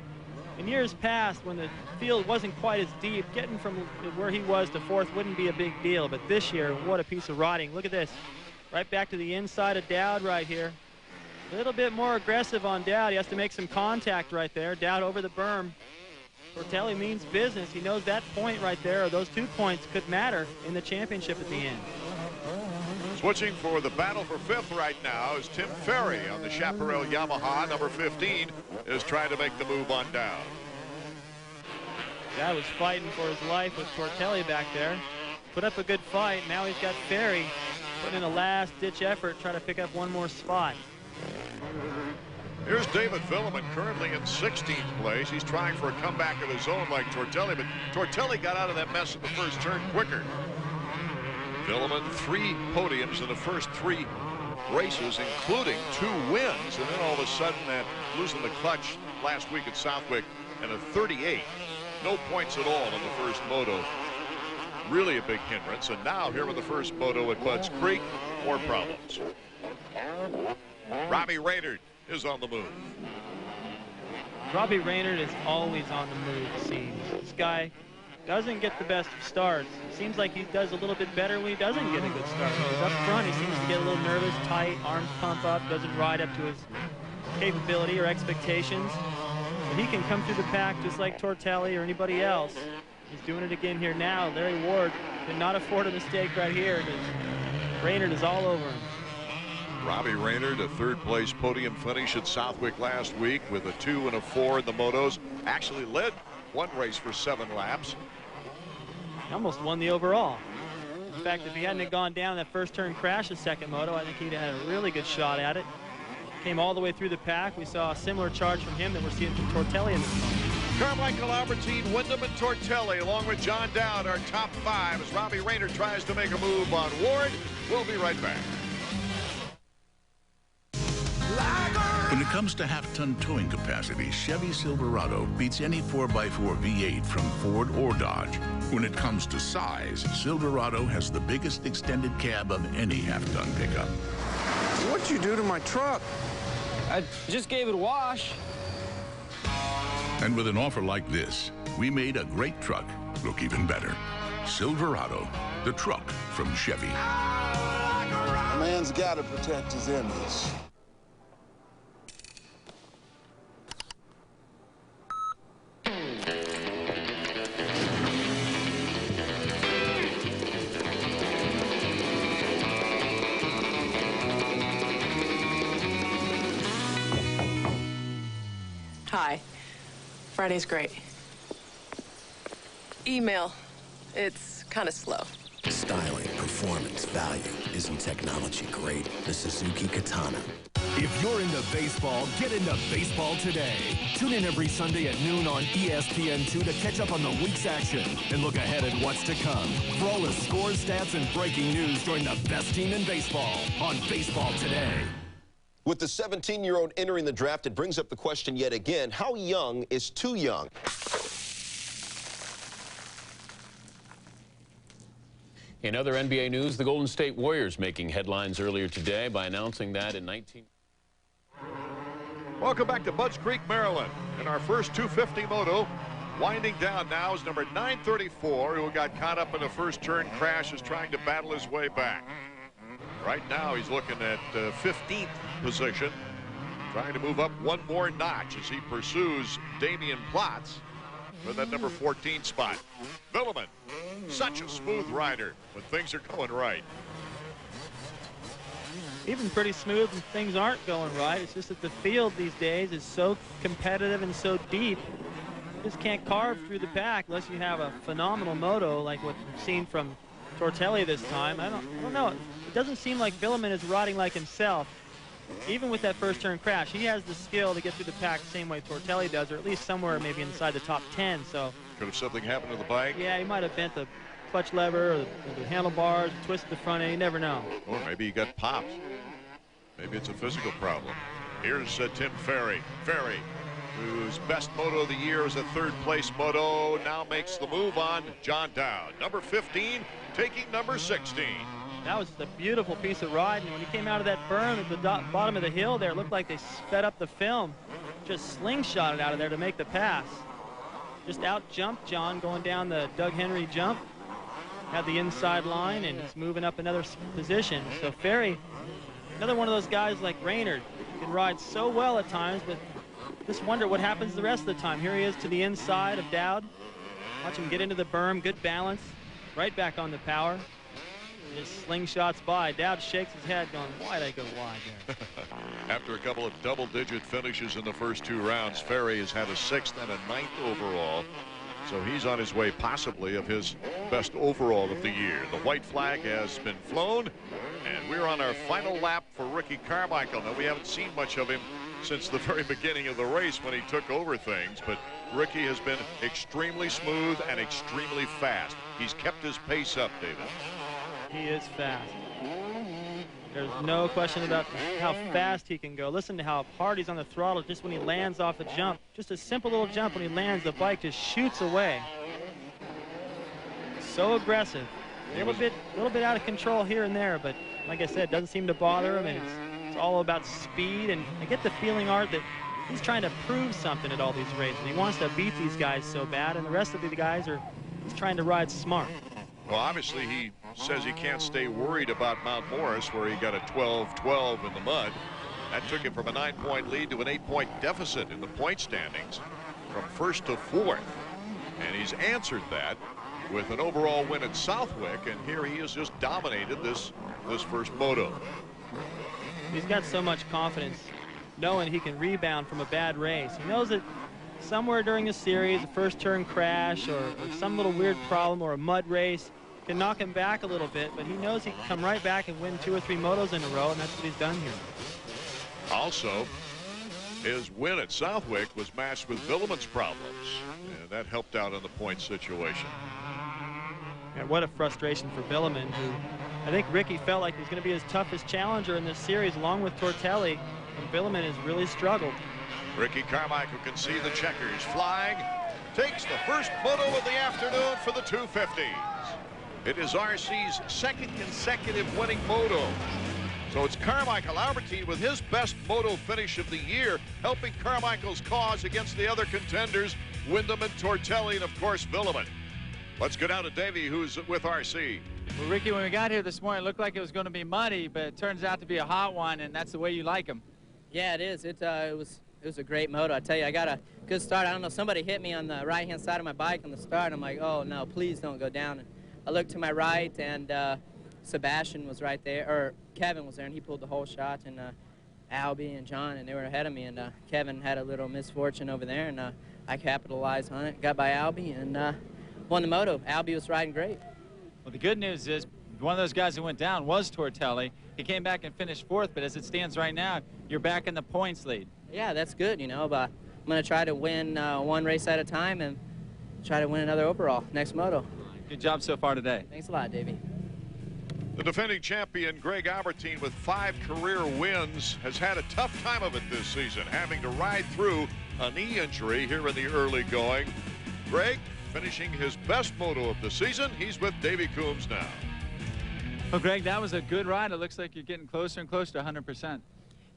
In years past, when the field wasn't quite as deep, getting from where he was to 4th wouldn't be a big deal, but this year, what a piece of riding. Look at this, right back to the inside of Dowd right here. A little bit more aggressive on Dowd. He has to make some contact right there. Dowd over the berm. Tortelli means business. He knows that point right there, or those 2 points, could matter in the championship at the end. Switching for the battle for 5th right now is Tim Ferry on the Chaparral Yamaha. Number 15 is trying to make the move on Dowd. Dowd was fighting for his life with Tortelli back there. Put up a good fight. Now he's got Ferry putting in a last-ditch effort, trying to pick up one more spot. Here's David Villeman, currently in 16th place. He's trying for a comeback of his own like Tortelli, but Tortelli got out of that mess in the first turn quicker. Villeman, 3 podiums in the first 3 races, including 2 wins, and then all of a sudden that losing the clutch last week at Southwick and a 38. No points at all in the first moto. Really a big hindrance, and now here with the first moto at Budds Creek, more problems. Robbie Raynard is on the move. Robbie Raynard is always on the move, it seems. This guy doesn't get the best of starts. It seems like he does a little bit better when he doesn't get a good start. When he's up front, he seems to get a little nervous, tight, arms pump up, doesn't ride up to his capability or expectations. But he can come through the pack just like Tortelli or anybody else. He's doing it again here now. Larry Ward cannot afford a mistake right here because Raynard is all over him. Robbie Raynard, a 3rd place podium finish at Southwick last week with a 2 and a 4 in the motos. Actually led one race for 7 laps. He almost won the overall. In fact, if he hadn't gone down that first turn crash the second moto, I think he'd have had a really good shot at it. Came all the way through the pack. We saw a similar charge from him that we're seeing from Tortelli in this moment. Carmichael, Albertine, Wyndham, and Tortelli, along with John Dowd, our top 5 as Robbie Rayner tries to make a move on Ward. We'll be right back. When it comes to half-ton towing capacity, Chevy Silverado beats any 4x4 V8 from Ford or Dodge. When it comes to size, Silverado has the biggest extended cab of any half-ton pickup. What'd you do to my truck? I just gave it a wash. And with an offer like this, we made a great truck look even better. Silverado, the truck from Chevy. A man's got to protect his image. Hi. Friday's great. Email. It's kind of slow. Styling, performance, value. Isn't technology great? The Suzuki Katana. If you're into baseball, get into baseball today. Tune in every Sunday at noon on ESPN2 to catch up on the week's action and look ahead at what's to come. For all the scores, stats, and breaking news, join the best team in baseball on Baseball Today. With the 17-year-old entering the draft, it brings up the question yet again, how young is too young? In other NBA news, the Golden State Warriors making headlines earlier today by announcing that in Welcome back to Budds Creek, Maryland. In our first 250 moto, winding down now is number 934, who got caught up in the first turn crash, is trying to battle his way back. Right now, he's looking at 15th position, trying to move up one more notch as he pursues Damian Platz for that number 14 spot. Villeman, such a smooth rider when things are going right. Even pretty smooth when things aren't going right. It's just that the field these days is so competitive and so deep. You just can't carve through the pack unless you have a phenomenal moto like what we've seen from Tortelli this time. I don't know. It doesn't seem like Villeman is riding like himself. Even with that first turn crash, he has the skill to get through the pack the same way Tortelli does, or at least somewhere maybe inside the top 10. So could have something happened to the bike. Yeah, he might have bent the clutch lever or the handlebars, twisted the front end. You never know. Or maybe he got popped. Maybe it's a physical problem. Here's Tim Ferry. Ferry, whose best moto of the year is a third-place moto, now makes the move on John Dowd. Number 15, taking number 16. That was a beautiful piece of riding. When he came out of that berm at the bottom of the hill there, it looked like they sped up the film. Just slingshotted out of there to make the pass. Just out-jumped John going down the Doug Henry jump. Had the inside line, and he's moving up another position. So Ferry, another one of those guys like Raynard, can ride so well at times, but just wonder what happens the rest of the time. Here he is to the inside of Dowd. Watch him get into the berm, good balance, right back on the power. Just slingshots by. Dowd shakes his head going, why'd I go wide there? After a couple of double-digit finishes in the first 2 rounds, Ferry has had a 6th and a 9th overall. So he's on his way possibly of his best overall of the year. The white flag has been flown, and we're on our final lap for Ricky Carmichael. Now, we haven't seen much of him since the very beginning of the race when he took over things, but Ricky has been extremely smooth and extremely fast. He's kept his pace up, David. He is fast. There's no question about how fast he can go. Listen to how hard he's on the throttle just when he lands off the jump. Just a simple little jump when he lands, the bike just shoots away. So aggressive. A little bit out of control here and there, but like I said, doesn't seem to bother him, and it's all about speed. And I get the feeling, Art, that he's trying to prove something at all these races. He wants to beat these guys so bad, and the rest of the guys are just trying to ride smart. Well, obviously, he says he can't stay worried about Mount Morris, where he got a 12-12 in the mud. That took him from a 9-point lead to an 8-point deficit in the point standings from 1st to 4th. And he's answered that with an overall win at Southwick, and here he has just dominated this first moto. He's got so much confidence knowing he can rebound from a bad race. He knows that somewhere during the series, a first turn crash or some little weird problem or a mud race, can knock him back a little bit, but he knows he can come right back and win 2 or 3 motos in a row, and that's what he's done here. Also, his win at Southwick was matched with Villeman's problems, and that helped out in the point situation. And what a frustration for Villeman, who I think Ricky felt like he was going to be his toughest challenger in this series, along with Tortelli, and Villeman has really struggled. Ricky Carmichael can see the checkers flying, takes the first moto of the afternoon for the 250s. It is RC's second consecutive winning moto. So it's Carmichael Albertine with his best moto finish of the year, helping Carmichael's cause against the other contenders, Wyndham and Tortelli, and of course Villeman. Let's go down to Davey, who's with RC. Well, Ricky, when we got here this morning, it looked like it was going to be muddy, but it turns out to be a hot one, and that's the way you like them. Yeah, it is. It was a great moto. I tell you, I got a good start. I don't know, somebody hit me on the right-hand side of my bike on the start. I'm like, oh, no, please don't go down. And I looked to my right, and Sebastian was right there, or Kevin was there, and he pulled the whole shot, and Albie and John, and they were ahead of me, and Kevin had a little misfortune over there, and I capitalized on it, got by Albie, and won the moto. Albie was riding great. Well, the good news is one of those guys who went down was Tortelli. He came back and finished 4th, but as it stands right now, you're back in the points lead. Yeah, that's good, you know, but I'm going to try to win 1 race at a time and try to win another overall next moto. Good job so far today. Thanks a lot, Davey. The defending champion, Greg Albertine, with 5 career wins, has had a tough time of it this season, having to ride through a knee injury here in the early going. Greg finishing his best moto of the season. He's with Davey Coombs now. Well, Greg, that was a good ride. It looks like you're getting closer and closer to 100%.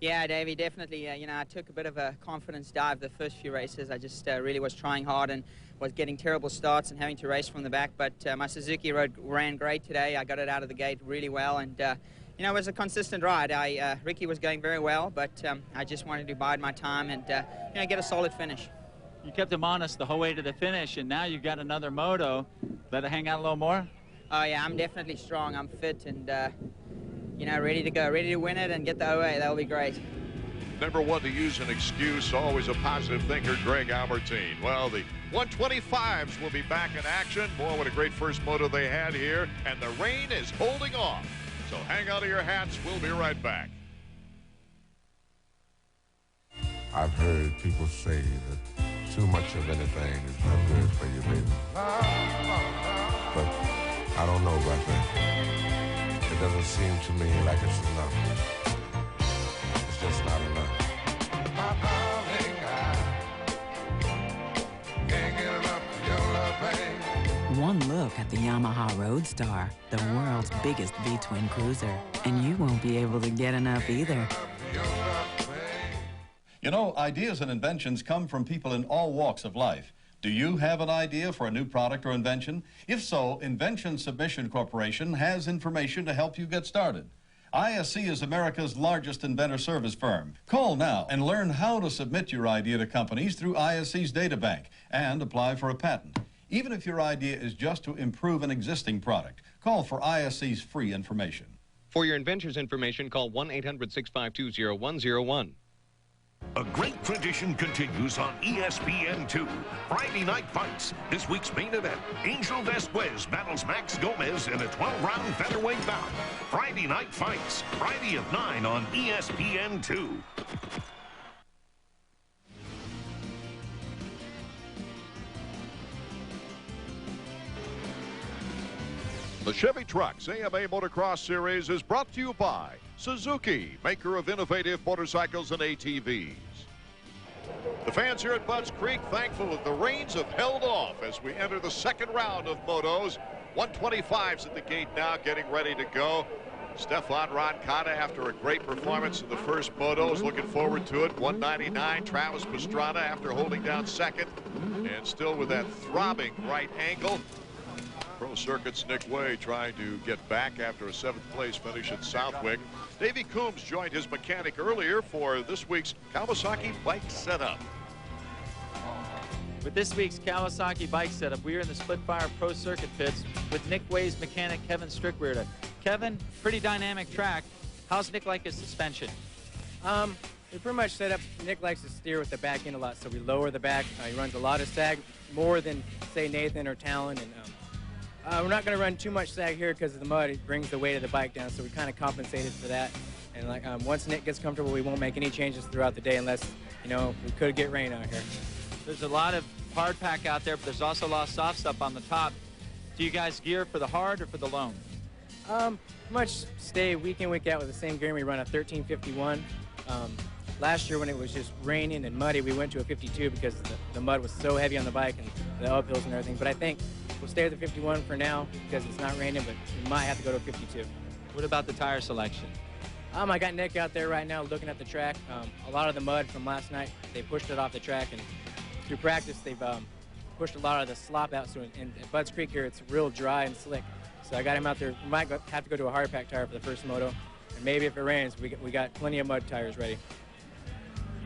Yeah, Davey, definitely. You know, I took a bit of a confidence dive the first few races. I just really was trying hard and was getting terrible starts and having to race from the back. But my Suzuki ran great today. I got it out of the gate really well, and you know, it was a consistent ride. Ricky was going very well, but I just wanted to bide my time and you know, get a solid finish. You kept him honest the whole way to the finish, and now you've got another moto. Let it hang out a little more? Oh, yeah, I'm definitely strong. I'm fit and, you know, ready to go, ready to win it and get the OA. That'll be great. Never one to use an excuse, always a positive thinker, Greg Albertine. Well, the 125s will be back in action. Boy, what a great first moto they had here, and the rain is holding off. So hang on to your hats. We'll be right back. I've heard people say that too much of anything is not good for you, baby. But I don't know about that. It doesn't seem to me like it's enough. It's just not enough. My darling, I can't get enough of your love, baby. One look at the Yamaha Roadstar, the world's biggest V-twin cruiser, and you won't be able to get enough either. You know, ideas and inventions come from people in all walks of life. Do you have an idea for a new product or invention? If so, Invention Submission Corporation has information to help you get started. ISC is America's largest inventor service firm. Call now and learn how to submit your idea to companies through ISC's databank and apply for a patent. Even if your idea is just to improve an existing product, call for ISC's free information. For your inventor's information, call 1-800-652-0101. A great tradition continues on ESPN2. Friday Night Fights. This week's main event, Angel Vasquez battles Max Gomez in a 12-round featherweight bout. Friday Night Fights, Friday at 9 on ESPN2. The Chevy Trucks AMA Motocross Series is brought to you by Suzuki, maker of innovative motorcycles and ATVs. The fans here at Budds Creek thankful that the rains have held off as we enter the second round of motos. 125's at the gate now, getting ready to go. Stefan Roncada, after a great performance in the first motos, looking forward to it. 199, Travis Pastrana after holding down second and still with that throbbing right ankle. Pro Circuit's Nick Way trying to get back after a 7th place finish at Southwick. Davey Coombs joined his mechanic earlier for this week's Kawasaki bike setup. With this week's Kawasaki bike setup, we are in the Splitfire Pro Circuit pits with Nick Way's mechanic Kevin Strickweirda. Kevin, pretty dynamic track. How's Nick like his suspension? We pretty much set up, Nick likes to steer with the back end a lot, so we lower the back. He runs a lot of sag, more than, say, Nathan or Talon. And We're not going to run too much sag here because of the mud. It brings the weight of the bike down, so we kind of compensated for that. And like once Nick gets comfortable, we won't make any changes throughout the day unless, you know, we could get rain out here. There's a lot of hard pack out there, but there's also a lot of soft stuff on the top. Do you guys gear for the hard or for the loam? Much stay week in, week out with the same gear. We run a 1351. Last year when it was just raining and muddy, we went to a 52 because the mud was so heavy on the bike and the uphills and everything. But I think we'll stay with the 51 for now because it's not raining, but we might have to go to a 52. What about the tire selection? I got Nick out there right now looking at the track. A lot of the mud from last night, they pushed it off the track, and through practice, they've pushed a lot of the slop out. So in Budds Creek here, it's real dry and slick. So I got him out there. We might have to go to a hard pack tire for the first moto, and maybe if it rains, we got plenty of mud tires ready.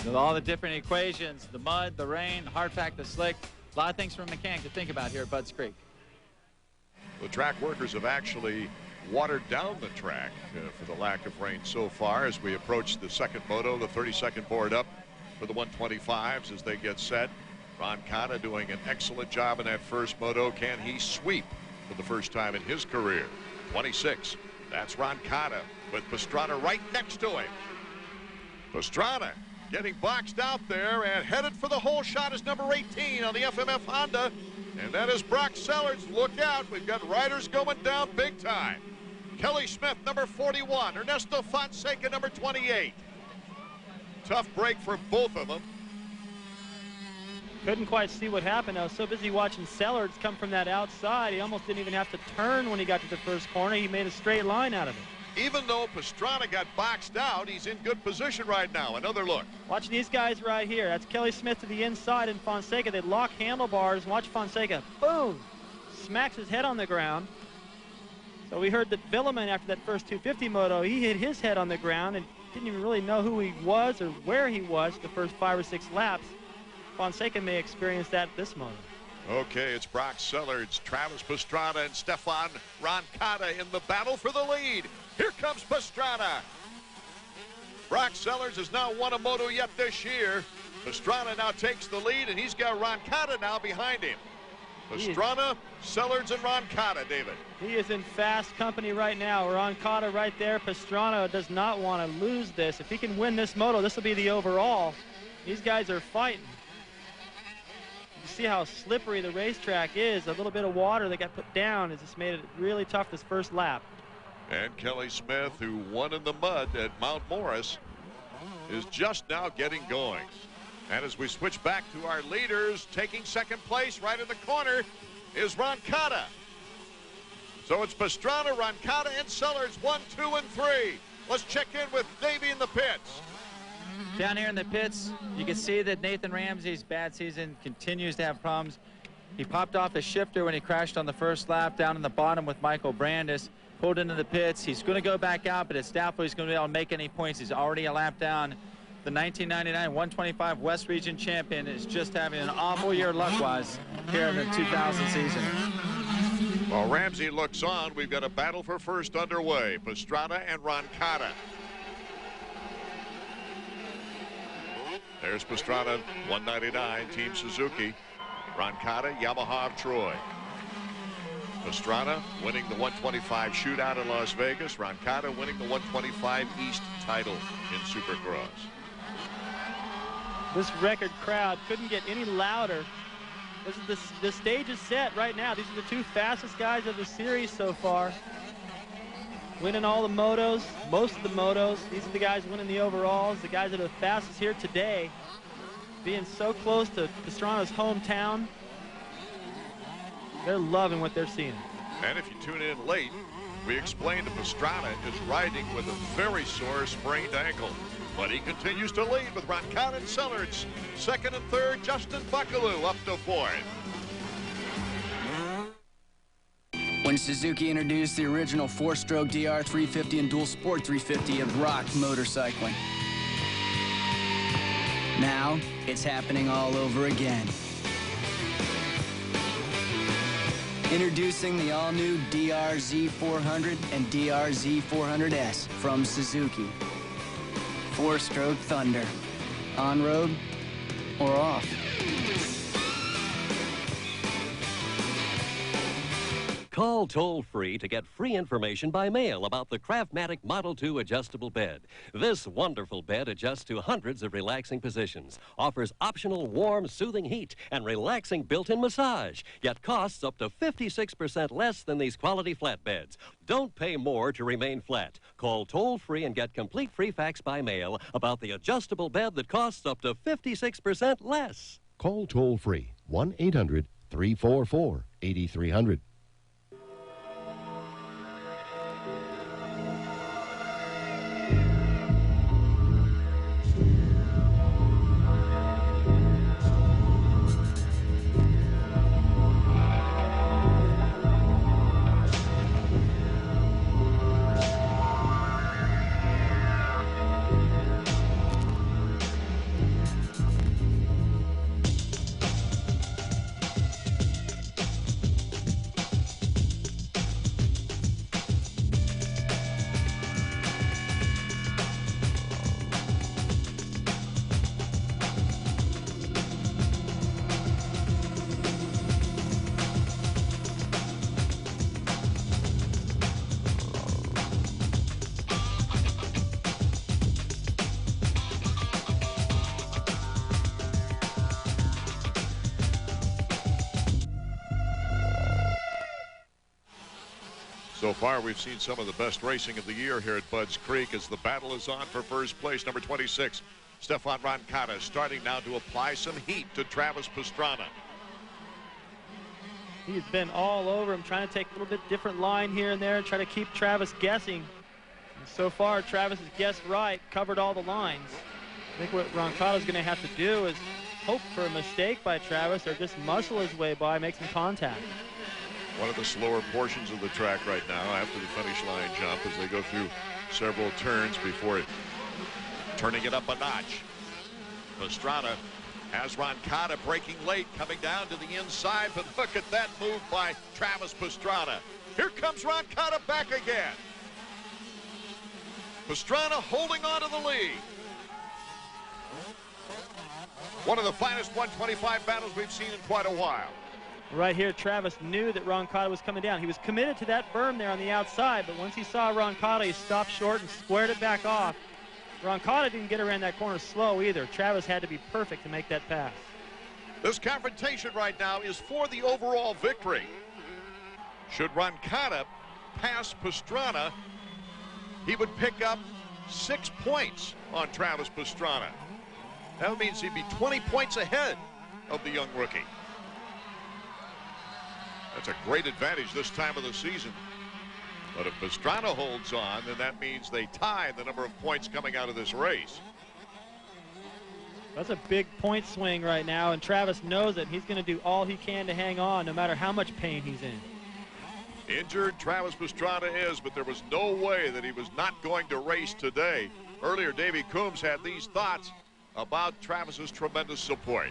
With all the different equations, the mud, the rain, the hard pack, the slick, a lot of things for a mechanic to think about here at Budds Creek. The track workers have actually watered down the track for the lack of rain so far as we approach the second moto, the 32nd board up for the 125s as they get set. Ron Cotta doing an excellent job in that first moto. Can he sweep for the first time in his career? 26. That's Ron Cotta with Pastrana right next to him. Pastrana getting boxed out there and headed for the hole shot is number 18 on the FMF Honda. And that is Brock Sellards. Look out. We've got riders going down big time. Kelly Smith, number 41. Ernesto Fonseca, number 28. Tough break for both of them. Couldn't quite see what happened. I was so busy watching Sellards come from that outside. He almost didn't even have to turn when he got to the first corner. He made a straight line out of it. Even though Pastrana got boxed out, he's in good position right now. Another look. Watch these guys right here. That's Kelly Smith to the inside and Fonseca. They lock handlebars. Watch Fonseca. Boom! Smacks his head on the ground. So we heard that Villeman, after that first 250 moto, he hit his head on the ground and didn't even really know who he was or where he was the first 5 or 6 laps. Fonseca may experience that this moto. Okay, it's Brock Sellards, Travis Pastrana, and Stefan Roncada in the battle for the lead. Here comes Pastrana. Brock Sellards has not won a moto yet this year. Pastrana now takes the lead, and he's got Roncada now behind him. Pastrana, Sellards, and Roncada, David. He is in fast company right now. Roncada right there. Pastrana does not want to lose this. If he can win this moto, this will be the overall. These guys are fighting. You see how slippery the racetrack is. A little bit of water that got put down has just made it really tough this first lap. And Kelly Smith, who won in the mud at Mount Morris, is just now getting going. And as we switch back to our leaders, taking second place right in the corner is Roncada. So it's Pastrana, Roncada, and Sellards, 1, 2, and 3. Let's check in with Davey in the pits. Down here in the pits, you can see that Nathan Ramsey's bad season continues to have problems. He popped off the shifter when he crashed on the first lap down in the bottom with Michael Brandis. Pulled into the pits. He's going to go back out, but it's doubtful he's going to be able to make any points. He's already a lap down. The 1999 125 West Region champion is just having an awful year luck-wise here in the 2000 season. While Ramsey looks on, we've got a battle for first underway. Pastrana and Roncada. There's Pastrana, 199, Team Suzuki. Roncada, Yamaha of Troy. Pastrana winning the 125 shootout in Las Vegas. Roncada winning the 125 East title in Supercross. This record crowd couldn't get any louder. The stage is set right now. These are the 2 fastest guys of the series so far. Winning all the motos, most of the motos. These are the guys winning the overalls, the guys that are the fastest here today. Being so close to Pastrana's hometown. They're loving what they're seeing. And if you tune in late, we explained that Pastrana is riding with a very sore sprained ankle. But he continues to lead with Roncada and Sellards. Second and third, Justin Buckaloo up to fourth. When Suzuki introduced the original 4-stroke DR350 and dual sport 350, it rocked motorcycling. Now, it's happening all over again. Introducing the all-new DRZ400 and DRZ400S from Suzuki. 4-stroke thunder. On-road or off. Call toll-free to get free information by mail about the Craftmatic Model 2 adjustable bed. This wonderful bed adjusts to hundreds of relaxing positions, offers optional warm, soothing heat, and relaxing built-in massage, yet costs up to 56% less than these quality flat beds. Don't pay more to remain flat. Call toll-free and get complete free facts by mail about the adjustable bed that costs up to 56% less. Call toll-free 1-800-344-8300. So far, we've seen some of the best racing of the year here at Budds Creek as the battle is on for first place. Number 26, Stefan Roncada, starting now to apply some heat to Travis Pastrana. He's been all over him, trying to take a little bit different line here and there, try to keep Travis guessing. And so far, Travis has guessed right, covered all the lines. I think what Roncada's going to have to do is hope for a mistake by Travis or just muscle his way by, make some contact. One of the slower portions of the track right now after the finish line jump as they go through several turns before turning it up a notch. Pastrana has Roncada breaking late, coming down to the inside, but look at that move by Travis Pastrana. Here comes Roncada back again. Pastrana holding on to the lead. One of the finest 125 battles we've seen in quite a while. Right here, Travis knew that Roncada was coming down. He was committed to that berm there on the outside, but once he saw Roncada, he stopped short and squared it back off. Roncada didn't get around that corner slow either. Travis had to be perfect to make that pass. This confrontation right now is for the overall victory. Should Roncada pass Pastrana, he would pick up 6 points on Travis Pastrana. That means he'd be 20 points ahead of the young rookie. That's a great advantage this time of the season. But if Pastrana holds on, then that means they tie the number of points coming out of this race. That's a big point swing right now, and Travis knows it. He's going to do all he can to hang on, no matter how much pain he's in. Injured Travis Pastrana is, but there was no way that he was not going to race today. Earlier, Davey Coombs had these thoughts about Travis's tremendous support.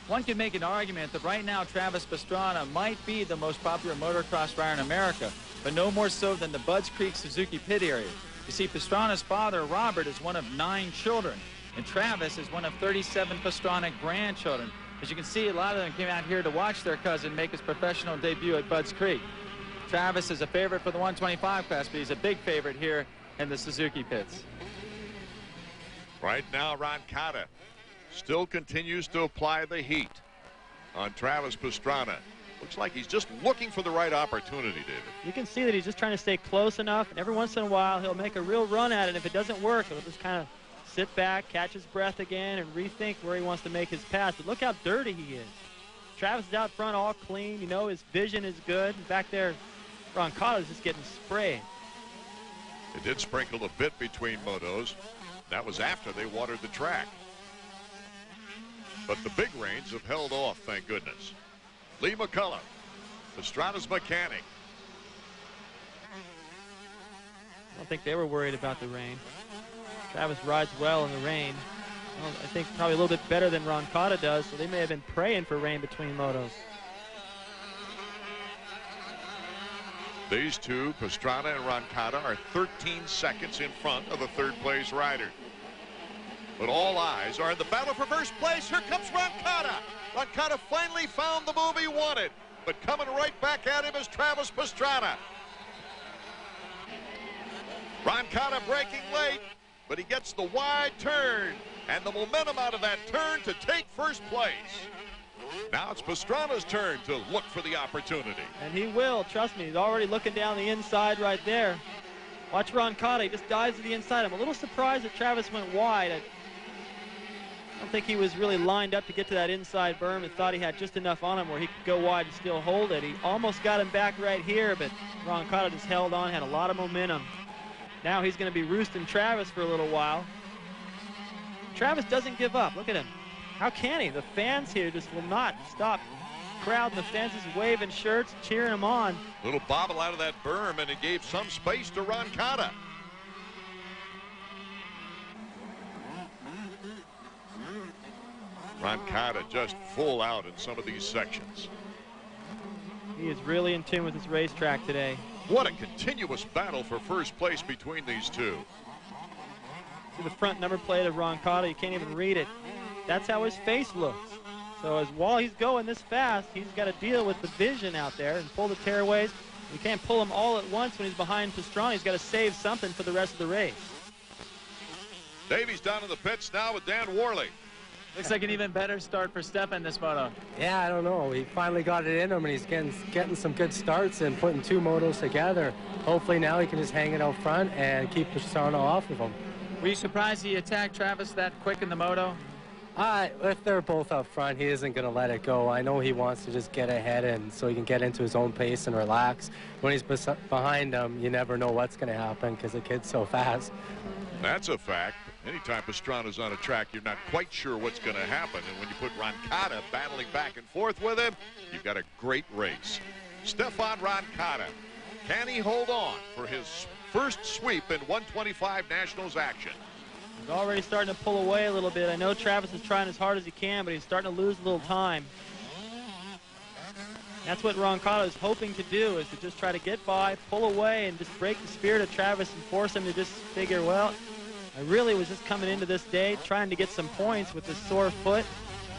One can make an argument that right now Travis Pastrana might be the most popular motocross rider in America, but no more so than the Budds Creek Suzuki pit area. You see, Pastrana's father, Robert, is one of 9 children, and Travis is one of 37 Pastrana grandchildren. As you can see, a lot of them came out here to watch their cousin make his professional debut at Budds Creek. Travis is a favorite for the 125 class, but he's a big favorite here in the Suzuki pits. Right now, Roncada still continues to apply the heat on Travis Pastrana. Looks like he's just looking for the right opportunity, David. You can see that he's just trying to stay close enough, and every once in a while he'll make a real run at it. If it doesn't work, he'll just kind of sit back, catch his breath again, and rethink where he wants to make his pass. But look how dirty he is. Travis is out front all clean. You know, his vision is good. Back there, Roncada's just getting sprayed. It did sprinkle a bit between motos. That was after they watered the track. But the big rains have held off, thank goodness. Lee McCullough, Pastrana's mechanic. I don't think they were worried about the rain. Travis rides well in the rain. Well, I think probably a little bit better than Roncada does, so they may have been praying for rain between motos. These two, Pastrana and Roncada, are 13 seconds in front of the third-place rider. But all eyes are in the battle for first place. Here comes Roncada. Roncada finally found the move he wanted, but but coming right back at him is Travis Pastrana. Roncada breaking late, but he gets the wide turn and the momentum out of that turn to take first place. Now it's Pastrana's turn to look for the opportunity. And he will, trust me. He's already looking down the inside right there. Watch Roncada, he just dives to the inside. I'm a little surprised that Travis went wide. I don't think he was really lined up to get to that inside berm and thought he had just enough on him where he could go wide and still hold it. He almost got him back right here, but Roncada just held on, had a lot of momentum. Now he's going to be roosting Travis for a little while. Travis doesn't give up. Look at him. How can he? The fans here just will not stop. Crowd and the fans is waving shirts, cheering him on. Little bobble out of that berm, and it gave some space to Roncada. Roncada just full out in some of these sections. He is really in tune with this racetrack today. What a continuous battle for first place between these two. See the front number plate of Roncada, you can't even read it. That's how his face looks. So while he's going this fast, he's got to deal with the vision out there and pull the tearaways. You can't pull them all at once when he's behind Pastrana. He's got to save something for the rest of the race. Davies down in the pits now with Dan Worley. Looks like an even better start for Stepp in this moto. Yeah, I don't know. He finally got it in him, and he's getting some good starts and putting two motos together. Hopefully now he can just hang it out front and keep Pastrana off of him. Were you surprised he attacked Travis that quick in the moto? If they're both up front, he isn't going to let it go. I know he wants to just get ahead and so he can get into his own pace and relax. When he's behind him, you never know what's going to happen because the kid's so fast. That's a fact. Anytime Pastrana's on a track, you're not quite sure what's going to happen. And when you put Roncada battling back and forth with him, you've got a great race. Stefan Roncada, can he hold on for his first sweep in 125 Nationals action? He's already starting to pull away a little bit. I know Travis is trying as hard as he can, but he's starting to lose a little time. That's what Roncada is hoping to do, is to just try to get by, pull away, and just break the spirit of Travis and force him to just figure, well, I really was just coming into this day trying to get some points with this sore foot.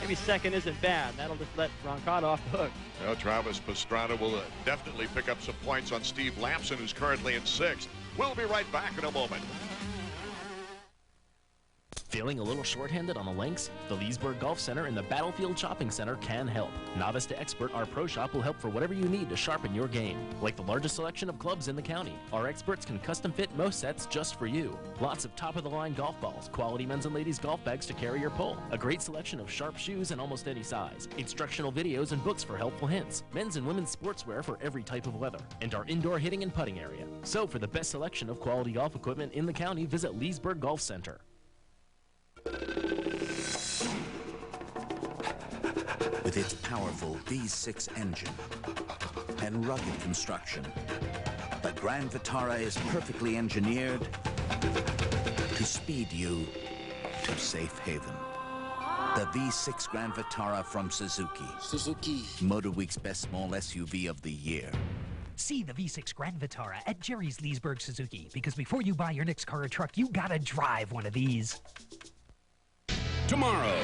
Maybe second isn't bad. That'll just let Roncada off the hook. Well, Travis Pastrana will definitely pick up some points on Steve Lamson, who's currently in sixth. We'll be right back in a moment. Feeling a little short-handed on the links? The Leesburg Golf Center and the Battlefield Shopping Center can help. Novice to expert, our Pro Shop will help for whatever you need to sharpen your game. Like the largest selection of clubs in the county, our experts can custom fit most sets just for you. Lots of top-of-the-line golf balls, quality men's and ladies golf bags to carry or pull, a great selection of sharp shoes in almost any size, instructional videos and books for helpful hints, men's and women's sportswear for every type of weather, and our indoor hitting and putting area. So for the best selection of quality golf equipment in the county, visit Leesburg Golf Center. With its powerful V6 engine and rugged construction, the Grand Vitara is perfectly engineered to speed you to safe haven. The V6 Grand Vitara from Suzuki. MotorWeek's best small SUV of the year. See the V6 Grand Vitara at Jerry's Leesburg Suzuki, because before you buy your next car or truck, you gotta drive one of these. Tomorrow,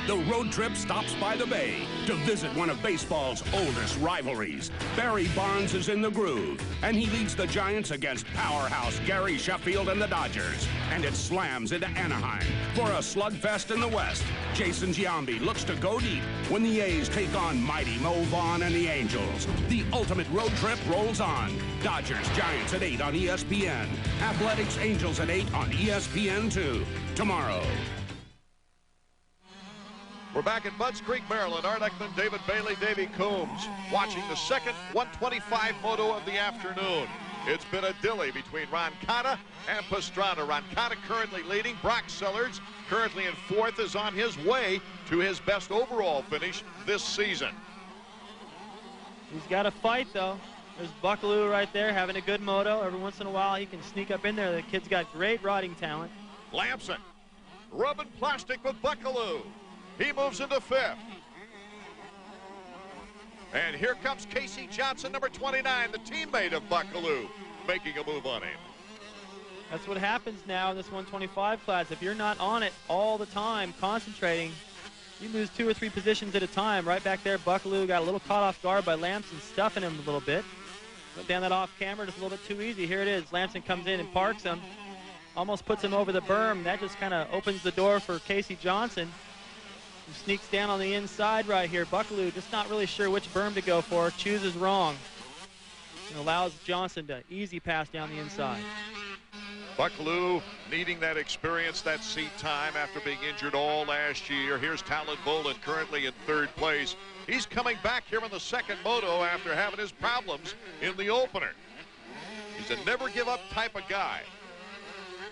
the road trip stops by the Bay to visit one of baseball's oldest rivalries. Barry Bonds is in the groove, and he leads the Giants against powerhouse Gary Sheffield and the Dodgers. And it slams into Anaheim for a slugfest in the West. Jason Giambi looks to go deep when the A's take on mighty Mo Vaughn and the Angels. The ultimate road trip rolls on. Dodgers Giants at 8 on ESPN. Athletics Angels at 8 on ESPN2. Tomorrow. We're back in Budds Creek, Maryland. Art Ekman, David Bailey, Davey Coombs, watching the second 125 moto of the afternoon. It's been a dilly between Roncada and Pastrana. Roncada currently leading. Brock Sellards, currently in fourth, is on his way to his best overall finish this season. He's got to fight, though. There's Buckaloo right there having a good moto. Every once in a while, he can sneak up in there. The kid's got great riding talent. Lamson rubbing plastic with Buckaloo. He moves into fifth. And here comes Casey Johnson, number 29, the teammate of Buckaloo, making a move on him. That's what happens now in this 125 class. If you're not on it all the time, concentrating, You lose 2 or 3 positions at a time. Right back there, Buckaloo got a little caught off guard by Lamson, stuffing him a little bit. Went down that off camera just a little bit too easy. Here it is. Lamson comes in and parks him. Almost puts him over the berm. That just kind of opens the door for Casey Johnson, who sneaks down on the inside right here. Buckaloo just not really sure which berm to go for. Chooses wrong. And allows Johnson to easy pass down the inside. Buckaloo needing that experience, that seat time after being injured all last year. Here's Talon Bolin currently in 3rd place. He's coming back here in the 2nd moto after having his problems in the opener. He's a never give up type of guy.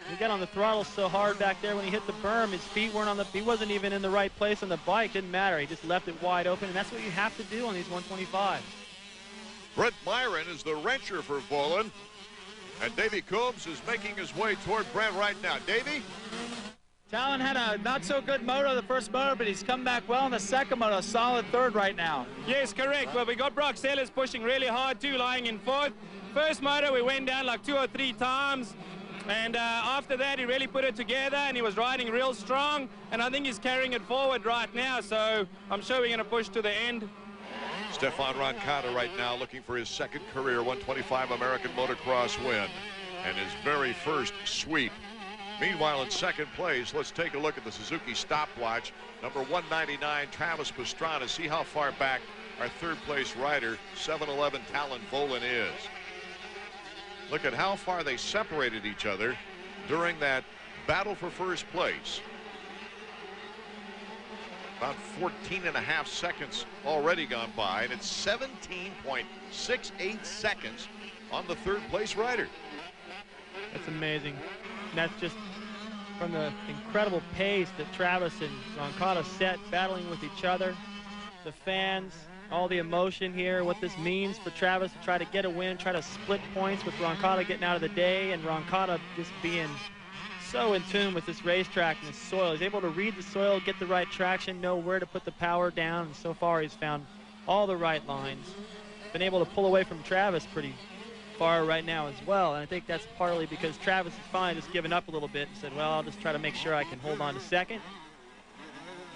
He got on the throttle so hard back there when he hit the berm, his feet weren't on the, he wasn't even in the right place on the bike. Didn't matter. He just left it wide open, and that's what you have to do on these 125s. Brent Myron is the wrencher for Bolin. And Davey Coombs is making his way toward Brent right now. Davey? Talon had a not-so-good moto the first moto, but he's come back well in the 2nd moto. Solid 3rd right now. Yes, correct. Well, we got Brock Sellers pushing really hard, too, lying in 4th. First moto, we went down like 2 or 3 times. And after that, he really put it together, and he was riding real strong. And I think he's carrying it forward right now, so I'm sure we're going to push to the end. Stefan Roncada right now looking for his 2nd career 125 American Motocross win and his very first sweep. Meanwhile, in 2nd place, let's take a look at the Suzuki stopwatch. Number 199, Travis Pastrana. See how far back our 3rd place rider, 7'11", Talon Bolin is. Look at how far they separated each other during that battle for 1st place. About 14.5 seconds already gone by, and it's 17.68 seconds on the 3rd place rider. That's amazing. And that's just from the incredible pace that Travis and Roncada set, battling with each other. The fans, all the emotion here, what this means for Travis to try to get a win, try to split points with Roncada getting out of the day, and Roncada just being so in tune with this racetrack and this soil. He's able to read the soil, get the right traction, know where to put the power down, and so far he's found all the right lines. Been able to pull away from Travis pretty far right now as well, and I think that's partly because Travis is finally just given up a little bit and said, well, I'll just try to make sure I can hold on to 2nd.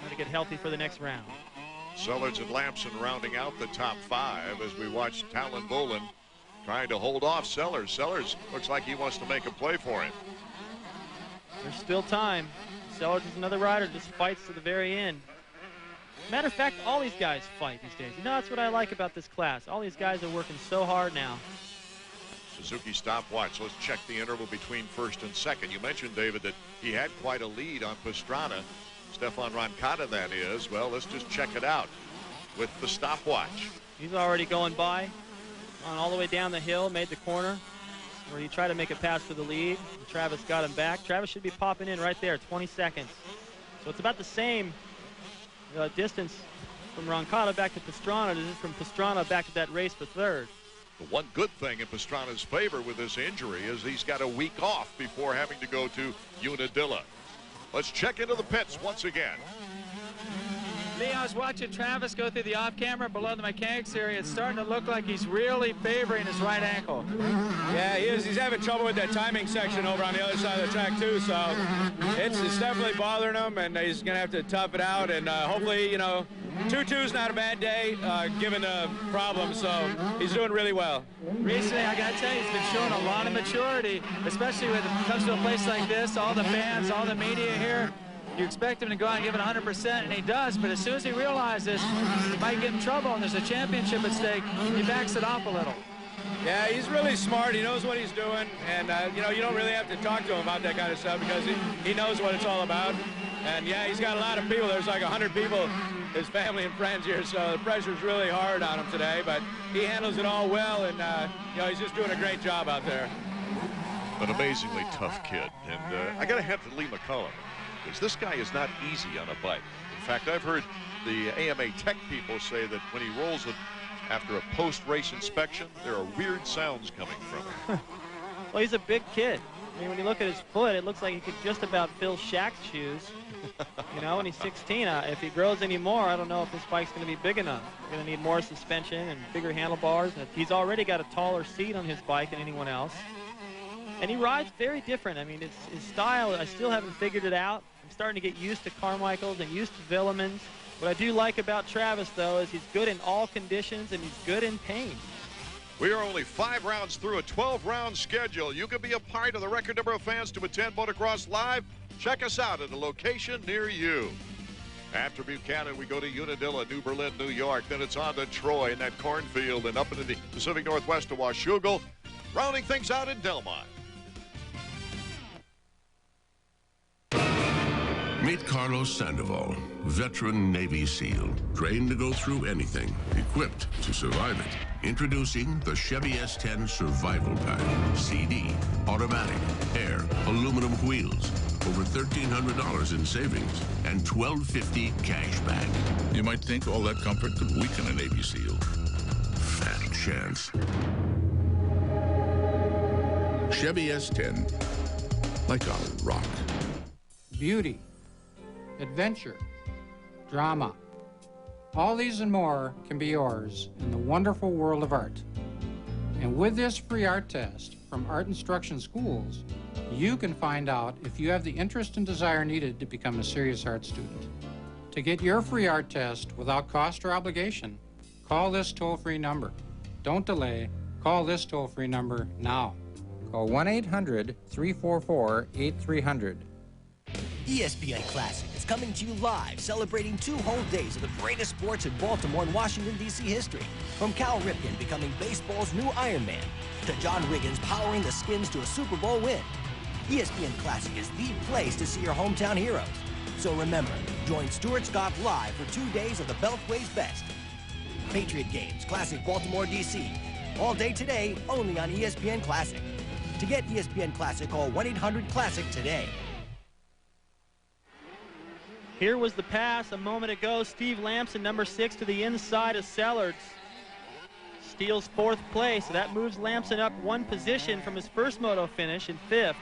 Try to get healthy for the next round. Sellers and Lamson rounding out the top 5 as we watch Talon Bolin trying to hold off Sellers. Sellers looks like he wants to make a play for him. There's still time. Sellers is another rider, just fights to the very end. Matter of fact, all these guys fight these days. You know, that's what I like about this class. All these guys are working so hard now. Suzuki stopwatch. Let's check the interval between 1st and 2nd. You mentioned, David, that he had quite a lead on Pastrana. Stefan Roncada, that is. Well, let's just check it out with the stopwatch. He's already going by, on all the way down the hill, made the corner, where he tried to make a pass for the lead. Travis got him back. Travis should be popping in right there, 20 seconds. So it's about the same distance from Roncada back to Pastrana as it is from Pastrana back to that race for 3rd. The one good thing in Pastrana's favor with this injury is he's got a week off before having to go to Unadilla. Let's check into the pits once again. Lee, I was watching Travis go through the off camera below the mechanics area. It's starting to look like he's really favoring his right ankle. Yeah, he is. He's having trouble with that timing section over on the other side of the track, too. So it's definitely bothering him, and he's going to have to tough it out. And hopefully, you know, 2-2's not a bad day, given the problem. So he's doing really well. Recently, I got to tell you, he's been showing a lot of maturity, especially when it comes to a place like this. All the fans, all the media here. You expect him to go out and give it 100%, and he does, but as soon as he realizes he might get in trouble and there's a championship at stake, he backs it off a little. Yeah, he's really smart. He knows what he's doing, and, you know, you don't really have to talk to him about that kind of stuff because he knows what it's all about. And, yeah, he's got a lot of people. There's like 100 people, his family and friends here, so the pressure's really hard on him today, but he handles it all well, and, you know, he's just doing a great job out there. An amazingly tough kid, and I got to hand it to Lee McCullum. Because this guy is not easy on a bike. In fact, I've heard the AMA Tech people say that when he rolls it after a post-race inspection, there are weird sounds coming from him. Well, he's a big kid. I mean, when you look at his foot, it looks like he could just about fill Shaq's shoes. You know, and he's 16. If he grows any more, I don't know if this bike's going to be big enough. We're going to need more suspension and bigger handlebars. And he's already got a taller seat on his bike than anyone else. And he rides very different. I mean, his style, I still haven't figured it out. I'm starting to get used to Carmichael's and used to Villemans. What I do like about Travis, though, is he's good in all conditions and he's good in pain. We are only 5 rounds through a 12-round schedule. You can be a part of the record number of fans to attend Motocross Live. Check us out at a location near you. After Buchanan, we go to Unadilla, New Berlin, New York. Then it's on to Troy in that cornfield and up into the Pacific Northwest to Washougal. Rounding things out in Delmont. Meet Carlos Sandoval, veteran Navy SEAL, trained to go through anything, equipped to survive it. Introducing the Chevy S10 Survival Pack. CD, automatic, air, aluminum wheels. Over $1,300 in savings and $1,250 cash back. You might think all that comfort could weaken a Navy SEAL. Fat chance. Chevy S10, like a rock. Beauty, adventure, drama. All these and more can be yours in the wonderful world of art. And with this free art test from Art Instruction Schools, you can find out if you have the interest and desire needed to become a serious art student. To get your free art test without cost or obligation, call this toll-free number. Don't delay. Call this toll-free number now. Call 1-800-344-8300. ESPN Classic is coming to you live, celebrating 2 whole days of the greatest sports in Baltimore and Washington, D.C. history. From Cal Ripken becoming baseball's new Iron Man, to John Wiggins powering the Skins to a Super Bowl win. ESPN Classic is the place to see your hometown heroes. So remember, join Stuart Scott live for 2 days of the Beltway's best. Patriot games, Classic Baltimore, D.C. All day today, only on ESPN Classic. To get ESPN Classic, call 1-800-CLASSIC today. Here was the pass a moment ago. Steve Lamson, number 6, to the inside of Sellards. Steals 4th place. So that moves Lamson up 1 position from his first moto finish in 5th.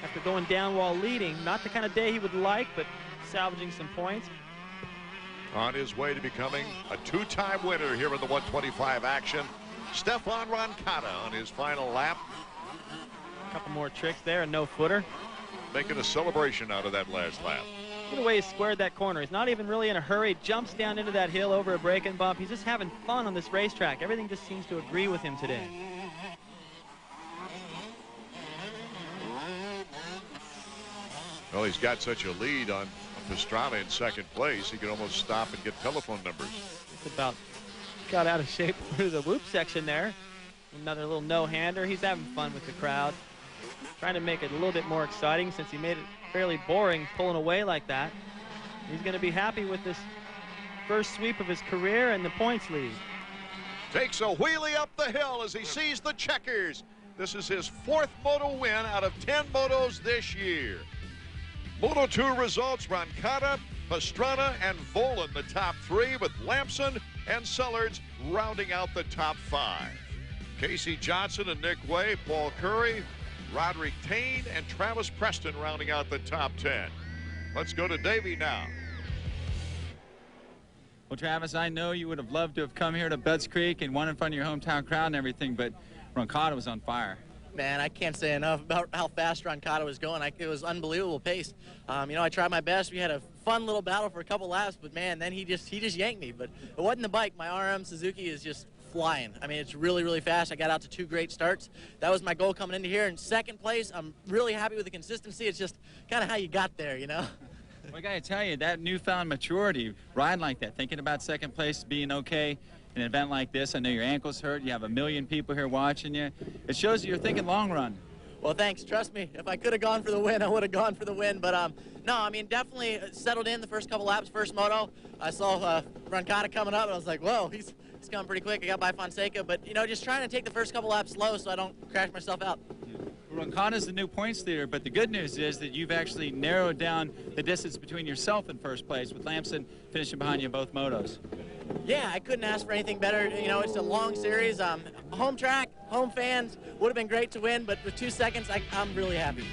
After going down while leading. Not the kind of day he would like, but salvaging some points. On his way to becoming a 2-time winner here in the 125 action, Stefan Roncada on his final lap. A couple more tricks there, a no-footer. Making a celebration out of that last lap. Look at the way he squared that corner. He's not even really in a hurry. Jumps down into that hill over a break and bump. He's just having fun on this racetrack. Everything just seems to agree with him today. Well, he's got such a lead on Pastrana in 2nd place. He could almost stop and get telephone numbers. Just about got out of shape through the whoop section there. Another little no-hander. He's having fun with the crowd. Trying to make it a little bit more exciting since he made it fairly boring pulling away like that. He's going to be happy with this first sweep of his career and the points lead. Takes a wheelie up the hill as he sees the checkers. This is his 4th moto win out of 10 motos this year. Moto 2 results: Roncada, Pastrana, and Volan the top 3, with Lamson and Sellards rounding out the top 5. Casey Johnson and Nick Way, Paul Curry, Roderick Tane, and Travis Preston rounding out the top 10. Let's go to Davey now. Well, Travis, I know you would have loved to have come here to Budds Creek and won in front of your hometown crowd and everything, but Roncada was on fire. Man, I can't say enough about how fast Roncada was going. It was unbelievable pace. You know, I tried my best. We had a fun little battle for a couple laps, but man, then he just yanked me. But it wasn't the bike. My RM Suzuki is just flying. I mean, it's really, really fast. I got out to 2 great starts. That was my goal coming into here. In 2nd place, I'm really happy with the consistency. It's just kind of how you got there, you know? Well, I got to tell you, that newfound maturity, riding like that, thinking about 2nd place being okay in an event like this. I know your ankle's hurt. You have a million people here watching you. It shows that you're thinking long run. Well, thanks. Trust me, if I could have gone for the win, I would have gone for the win. But, no, I mean, definitely settled in the first couple laps, first moto. I saw Roncada coming up, and I was like, whoa, he's coming pretty quick. I got by Fonseca. But, you know, just trying to take the first couple laps slow so I don't crash myself out. Roncada's the new points leader, but the good news is that you've actually narrowed down the distance between yourself and first place, with Lamson finishing behind you in both motos. Yeah, I couldn't ask for anything better. You know, it's a long series. Home track, home fans, would have been great to win, but with 2 seconds, I'm really happy.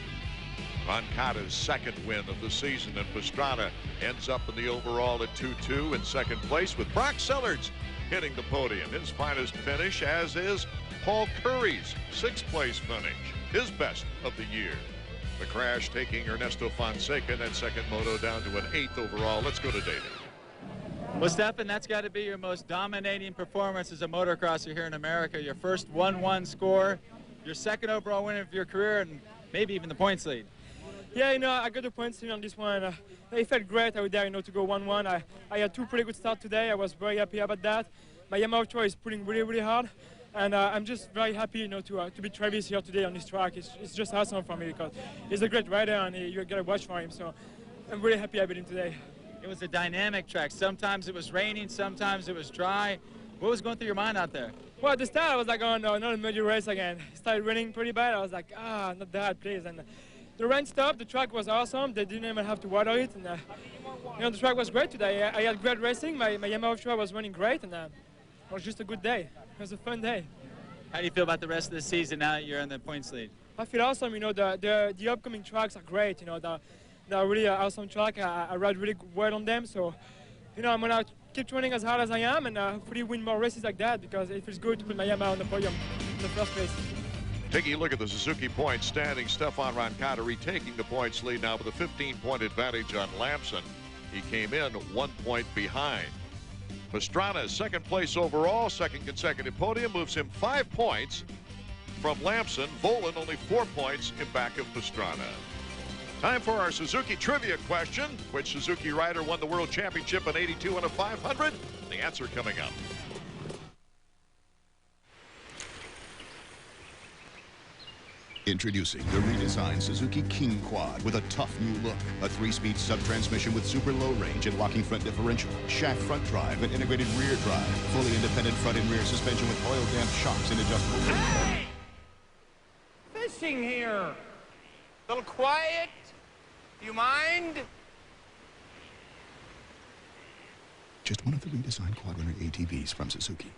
Roncada's 2nd win of the season, and Pastrana ends up in the overall at 2-2 in 2nd place, with Brock Sellards hitting the podium. His finest finish, as is Paul Curry's 6th place finish, his best of the year. The crash taking Ernesto Fonseca in that 2nd moto down to an 8th overall. Let's go to David. Well, Stefan, that's got to be your most dominating performance as a motocrosser here in America. Your first 1-1 score, your second overall win of your career, and maybe even the points lead. Yeah, you know, I got the points lead on this one. It felt great out there, you know, to go 1-1. I had two pretty good starts today. I was very happy about that. My Yamaha Ultra is pulling really, really hard. And I'm just very happy, you know, to beat Travis here today on this track. It's just awesome for me because he's a great rider and you got to watch for him. So I'm really happy I beat him today. It was a dynamic track. Sometimes it was raining, sometimes it was dry. What was going through your mind out there? Well, at the start, I was like, oh no, not a major race again. It started raining pretty bad. I was like, not that, please. And the rain stopped. The track was awesome. They didn't even have to water it. And you know, the track was great today. I had great racing. My Yamaha Ultra was running great, and it was just a good day. It was a fun day. How do you feel about the rest of the season now that you're in the points lead? I feel awesome. You know, the upcoming tracks are great. You know, they're really awesome track. I ride really well on them. So, you know, I'm gonna keep training as hard as I am and hopefully win more races like that because it feels good to put my Yamaha on the podium in the first place. Taking a look at the Suzuki points standing, Stefan Roncada retaking the points lead now with a 15-point advantage on Lamson. He came in 1 point behind. Pastrana, second place overall, second consecutive podium, moves him 5 points from Lamson. Volan only 4 points in back of Pastrana. Time for our Suzuki trivia question. Which Suzuki rider won the World Championship in '82 and a 500? The answer coming up. Introducing the redesigned Suzuki King Quad with a tough new look. A 3-speed sub-transmission with super low range and locking front differential, shaft front drive, and integrated rear drive. Fully independent front and rear suspension with oil damp shocks and adjustable. Hey! Fishing here. A little quiet. Do you mind? Just one of the redesigned Quad Runner ATVs from Suzuki.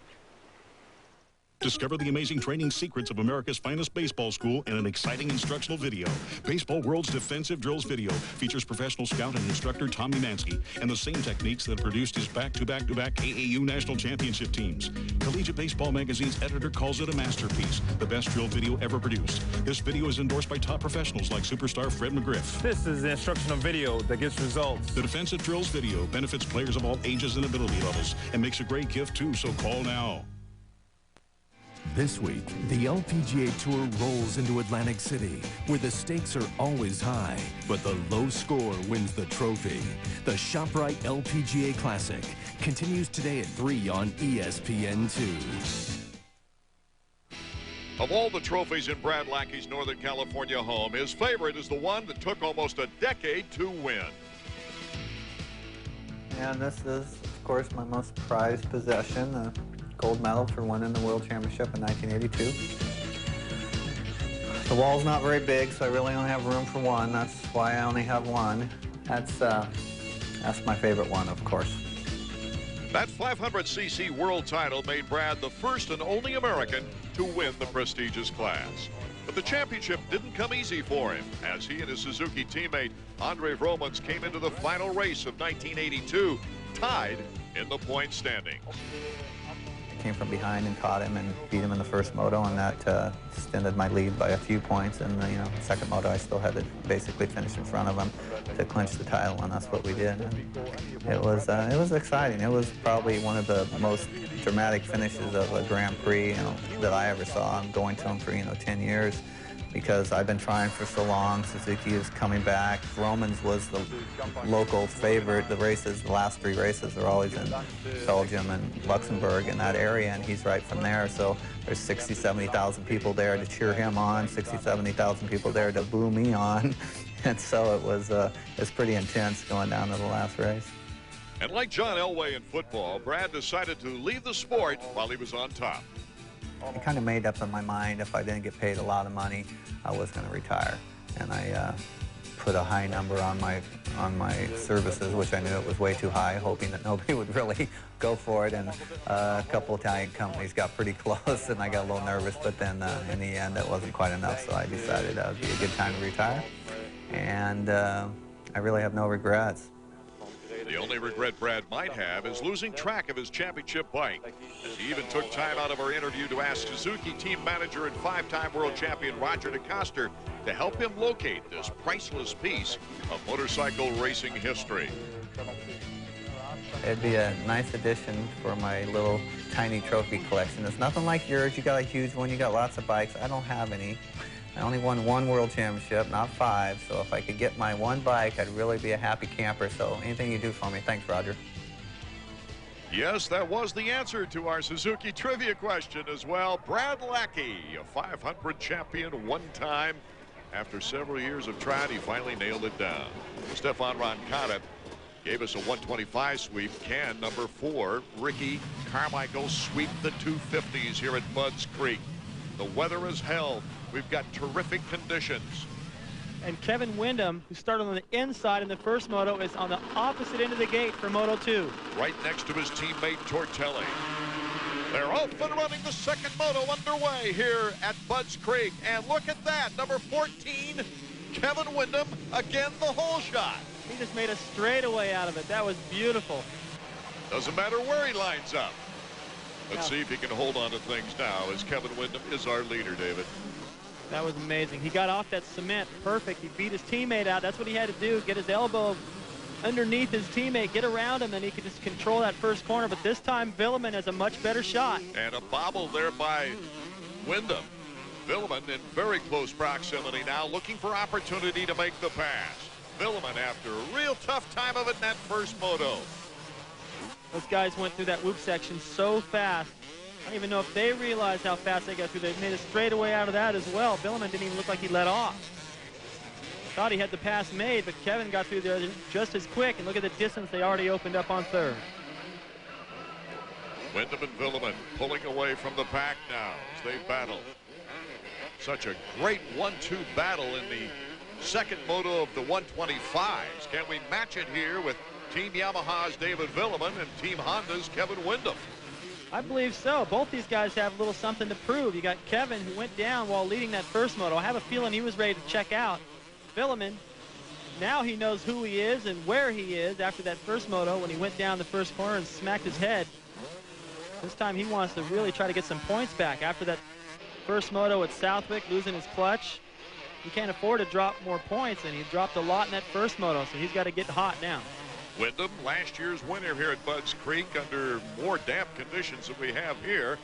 Discover the amazing training secrets of America's finest baseball school in an exciting instructional video. Baseball World's Defensive Drills video features professional scout and instructor Tommy Mansky and the same techniques that produced his back-to-back-to-back AAU national championship teams. Collegiate Baseball Magazine's editor calls it a masterpiece, the best drill video ever produced. This video is endorsed by top professionals like superstar Fred McGriff. This is the instructional video that gets results. The Defensive Drills video benefits players of all ages and ability levels and makes a great gift too, so call now. This week, the LPGA Tour rolls into Atlantic City, where the stakes are always high, but the low score wins the trophy. The ShopRite LPGA Classic continues today at 3 on ESPN2. Of all the trophies in Brad Lackey's Northern California home, his favorite is the one that took almost a decade to win. And this is, of course, my most prized possession, a gold medal for winning the World Championship in 1982. The wall's not very big, so I really only have room for one. That's why I only have one. That's my favorite one, of course. That 500cc world title made Brad the first and only American to win the prestigious class. But the championship didn't come easy for him, as he and his Suzuki teammate Andre Vromans came into the final race of 1982, tied in the point standings. I came from behind and caught him and beat him in the first moto, and that extended my lead by a few points. And you know, second moto, I still had to basically finish in front of him to clinch the title, and that's what we did. And it was exciting. It was probably one of the most dramatic finishes of a Grand Prix, you know, that I ever saw. I'm going to them for 10 years. Because I've been trying for so long. Suzuki is coming back. Vromans was the local favorite. The last 3 races are always in Belgium and Luxembourg in that area, and he's right from there. So there's 60, 70,000 people there to cheer him on, 60, 70,000 people there to boo me on. And so it was pretty intense going down to the last race. And like John Elway in football, Brad decided to leave the sport while he was on top. I kind of made up in my mind if I didn't get paid a lot of money, I was going to retire. And I put a high number on my services, which I knew it was way too high, hoping that nobody would really go for it. And a couple Italian companies got pretty close, and I got a little nervous. But then in the end, that wasn't quite enough, so I decided that would be a good time to retire. And I really have no regrets. The only regret Brad might have is losing track of his championship bike. He even took time out of our interview to ask Suzuki team manager and 5-time world champion Roger DeCoster to help him locate this priceless piece of motorcycle racing history. It'd be a nice addition for my little tiny trophy collection. It's nothing like yours. You got a huge one. You got lots of bikes. I don't have any. I only won 1 world championship, not 5. So if I could get my 1 bike, I'd really be a happy camper. So anything you do for me, thanks, Roger. Yes, that was the answer to our Suzuki trivia question as well. Brad Lackey, a 500 champion one time. After several years of trying, he finally nailed it down. Stefan Roncada gave us a 125 sweep. Can number 4, Ricky Carmichael, sweep the 250s here at Budds Creek. The weather is hell. We've got terrific conditions. And Kevin Windham, who started on the inside in the first moto, is on the opposite end of the gate for Moto 2. Right next to his teammate Tortelli. They're off and running, the second moto underway here at Budds Creek. And look at that, number 14, Kevin Windham, again the hole shot. He just made a straightaway out of it. That was beautiful. Doesn't matter where he lines up. Let's see if he can hold on to things now, as Kevin Windham is our leader, David. That was amazing. He got off that cement perfect. He beat his teammate out. That's what he had to do, get his elbow underneath his teammate, get around him, and he could just control that first corner. But this time, Villeman has a much better shot. And a bobble there by Windham. Villeman in very close proximity now, looking for opportunity to make the pass. Villeman after a real tough time of it in that first moto. Those guys went through that whoop section so fast. I don't even know if they realized how fast they got through. They made a straightaway out of that as well. Villeman didn't even look like he let off. Thought he had the pass made, but Kevin got through there just as quick. And look at the distance they already opened up on third. Windham and Villeman pulling away from the pack now as they battle. Such a great 1-2 battle in the second moto of the 125s. Can we match it here with Team Yamaha's David Villeman and Team Honda's Kevin Windham? I believe so. Both these guys have a little something to prove. You got Kevin, who went down while leading that first moto. I have a feeling he was ready to check out. Villeman, now he knows who he is and where he is after that first moto when he went down the first corner and smacked his head. This time he wants to really try to get some points back. After that first moto at Southwick, losing his clutch, he can't afford to drop more points, and he dropped a lot in that first moto, so he's got to get hot now. Windham, last year's winner here at Budds Creek under more damp conditions than we have here.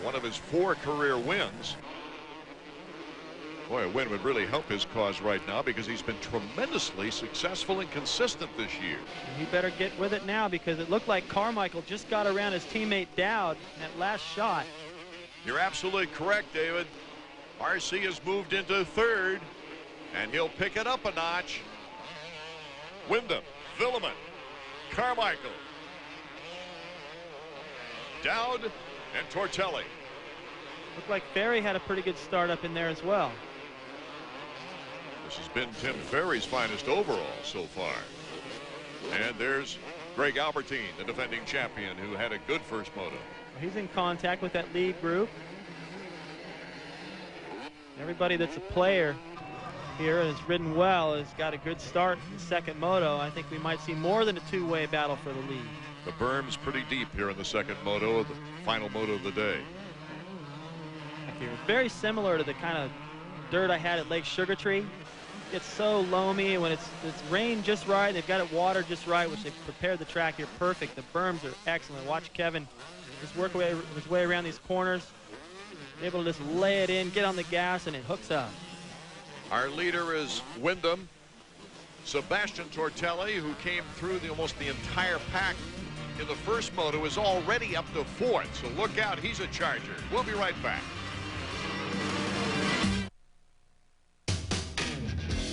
One of his 4 career wins. Boy, a win would really help his cause right now because he's been tremendously successful and consistent this year. And he better get with it now because it looked like Carmichael just got around his teammate Dowd in that last shot. You're absolutely correct, David. RC has moved into third, and he'll pick it up a notch. Windham, Villeman, Carmichael, Dowd, and Tortelli. Looked like Ferry had a pretty good start up in there as well. This has been Tim Ferry's finest overall so far. And there's Greg Albertine, the defending champion, who had a good first moto. He's in contact with that lead group. Everybody that's a player here has ridden well, has got a good start in the second moto. I think we might see more than a two-way battle for the lead. The berm's pretty deep here in the second moto, the final moto of the day. Very similar to the kind of dirt I had at Lake Sugar Tree. It's so loamy when it's rained just right. They've got it watered just right, which they've prepared the track here perfect. The berms are excellent. Watch Kevin just work his way around these corners, able to just lay it in, get on the gas, and it hooks up. Our leader is Windham. Sebastian Tortelli, who came through almost the entire pack in the first moto, is already up to fourth. So look out, he's a charger. We'll be right back.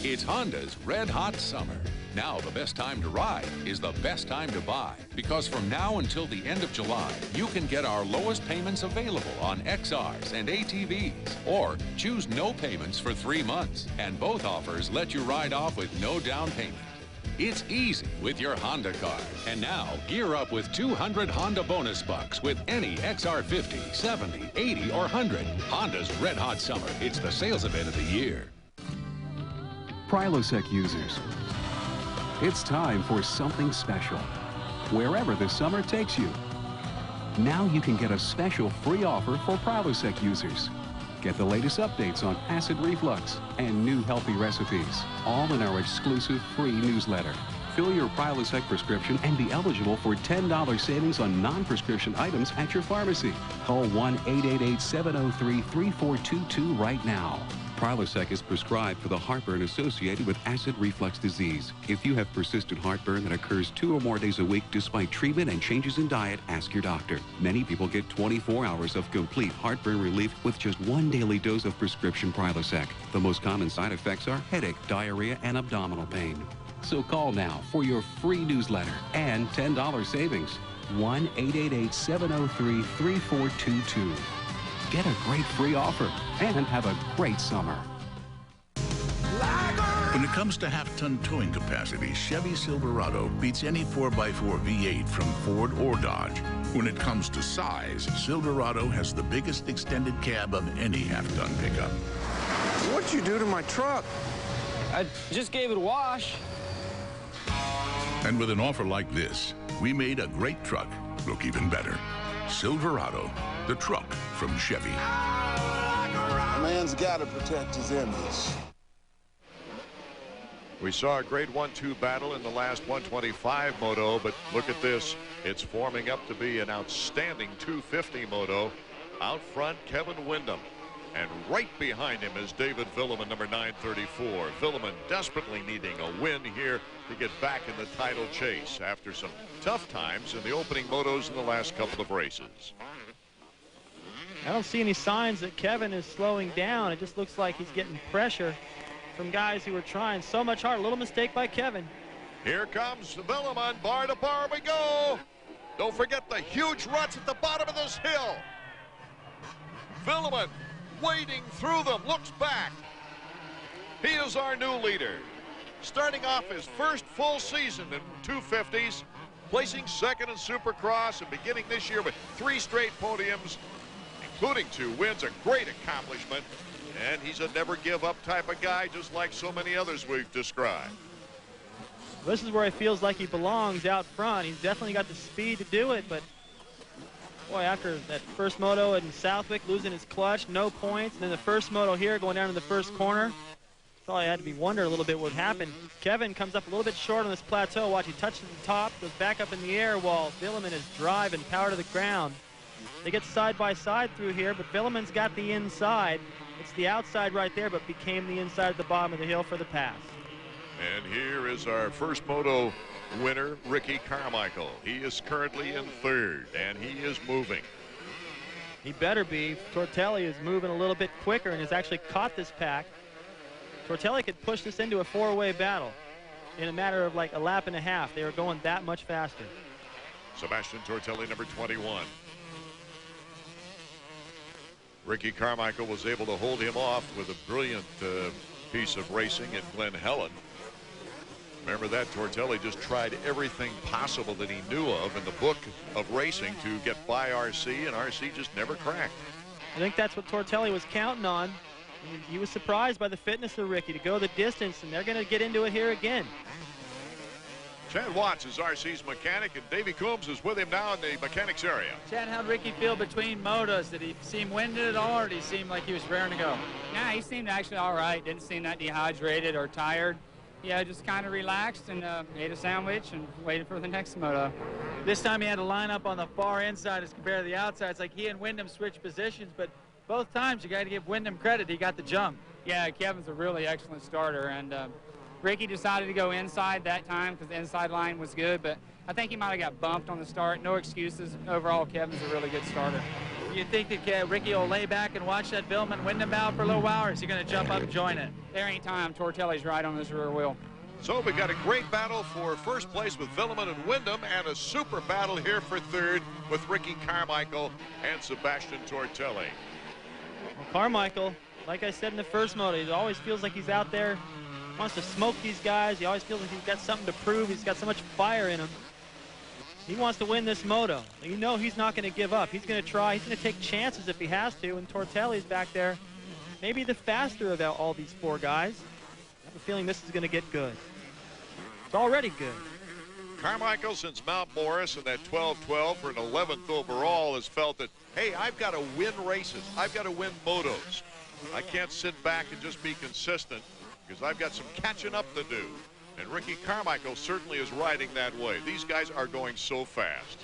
It's Honda's Red Hot Summer. Now the best time to ride is the best time to buy, because from now until the end of July, you can get our lowest payments available on XRs and ATVs, or choose no payments for 3 months, and both offers let you ride off with no down payment. It's easy with your Honda card. And now, gear up with 200 Honda bonus bucks with any XR50, 70, 80, or 100. Honda's Red Hot Summer. It's the sales event of the year. Prilosec users, it's time for something special, wherever the summer takes you. Now you can get a special free offer for Prilosec users. Get the latest updates on acid reflux and new healthy recipes, all in our exclusive free newsletter. refill your Prilosec prescription and be eligible for $10 savings on non-prescription items at your pharmacy. Call 1-888-703-3422 right now. Prilosec is prescribed for the heartburn associated with acid reflux disease. If you have persistent heartburn that occurs 2 or more days a week despite treatment and changes in diet, ask your doctor. Many people get 24 hours of complete heartburn relief with just 1 daily dose of prescription Prilosec. The most common side effects are headache, diarrhea, and abdominal pain. So call now for your free newsletter and $10 savings. 1-888-703-3422. Get a great free offer and have a great summer. When it comes to half-ton towing capacity, Chevy Silverado beats any 4x4 V8 from Ford or Dodge. When it comes to size, Silverado has the biggest extended cab of any half-ton pickup. What'd you do to my truck? I just gave it a wash. And with an offer like this, we made a great truck look even better. Silverado, the truck from Chevy. A man's got to protect his image. We saw a great 1-2 battle in the last 125 moto, but look at this. It's forming up to be an outstanding 250 moto. Out front, Kevin Windham. And right behind him is David Villeman, number 934. Villeman desperately needing a win here to get back in the title chase after some tough times in the opening motos in the last couple of races. I don't see any signs that Kevin is slowing down. It just looks like he's getting pressure from guys who are trying so much hard. A little mistake by Kevin. Here comes Villeman. Bar to bar we go. Don't forget the huge ruts at the bottom of this hill. Villeman wading through them, looks back. He is our new leader. Starting off his first full season in 250s, placing second in Supercross, and beginning this year with 3 straight podiums, including 2 wins, a great accomplishment. And he's a never-give-up type of guy, just like so many others we've described. This is where he feels like he belongs out front. He's definitely got the speed to do it, but boy, after that first moto in Southwick, losing his clutch, no points, and then the first moto here going down to the first corner, probably had to be wondering a little bit what happened. Kevin comes up a little bit short on this plateau. Watch, he touches the top, goes back up in the air while Villeman is driving power to the ground. They get side by side through here, but Villeman's got the inside. It's the outside right there, but became the inside at the bottom of the hill for the pass. And here is our first moto winner, Ricky Carmichael. He is currently in 3rd, and he is moving. He better be. Tortelli is moving a little bit quicker and has actually caught this pack. Tortelli could push this into a 4-way battle in a matter of like a lap and a half. They are going that much faster. Sebastian Tortelli, number 21. Ricky Carmichael was able to hold him off with a brilliant piece of racing at Glen Helen. Remember that Tortelli just tried everything possible that he knew of in the book of racing to get by RC, and RC just never cracked. I think that's what Tortelli was counting on. He was surprised by the fitness of Ricky to go the distance, and they're going to get into it here again. Chad Watts is RC's mechanic, and Davey Coombs is with him now in the mechanics area. Chad, how'd Ricky feel between motos? Did he seem winded at all, or did he seem like he was raring to go? Yeah, he seemed actually all right. Didn't seem that dehydrated or tired. Yeah, just kind of relaxed and ate a sandwich and waited for the next moto. This time he had to line up on the far inside as compared to the outside. It's like he and Windham switched positions, but both times you got to give Windham credit. He got the jump. Yeah, Kevin's a really excellent starter, and Ricky decided to go inside that time because the inside line was good, but I think he might have got bumped on the start. No excuses. Overall, Kevin's a really good starter. You think that Ricky will lay back and watch that Villeman Windham battle for a little while, or is he going to jump up and join it? There ain't time. Tortelli's right on his rear wheel. So we got a great battle for first place with Villeman and Windham, and a super battle here for 3rd with Ricky Carmichael and Sebastian Tortelli. Well, Carmichael, like I said in the first moto, he always feels like he's out there, wants to smoke these guys. He always feels like he's got something to prove. He's got so much fire in him. He wants to win this moto. You know he's not going to give up. He's going to try. He's going to take chances if he has to, and Tortelli's back there, maybe the faster of all these 4 guys. I have a feeling this is going to get good. It's already good. Carmichael, since Mount Morris and that 12-12 for an 11th overall, has felt that, hey, I've got to win races. I've got to win motos. I can't sit back and just be consistent because I've got some catching up to do. And Ricky Carmichael certainly is riding that way. These guys are going so fast.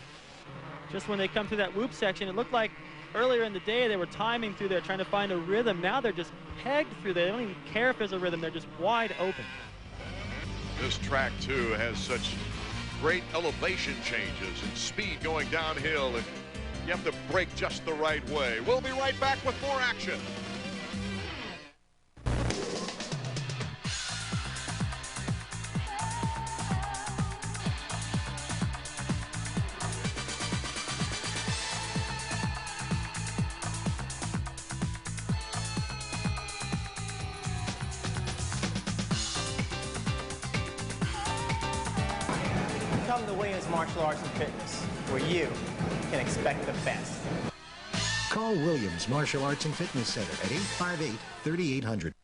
Just when they come through that whoop section, it looked like earlier in the day they were timing through there, trying to find a rhythm. Now they're just pegged through there. They don't even care if there's a rhythm. They're just wide open. This track, too, has such great elevation changes and speed going downhill, and you have to brake just the right way. We'll be right back with more action. Come to Williams Martial Arts and Fitness, where you can expect the best. Call Williams Martial Arts and Fitness Center at 858-3800.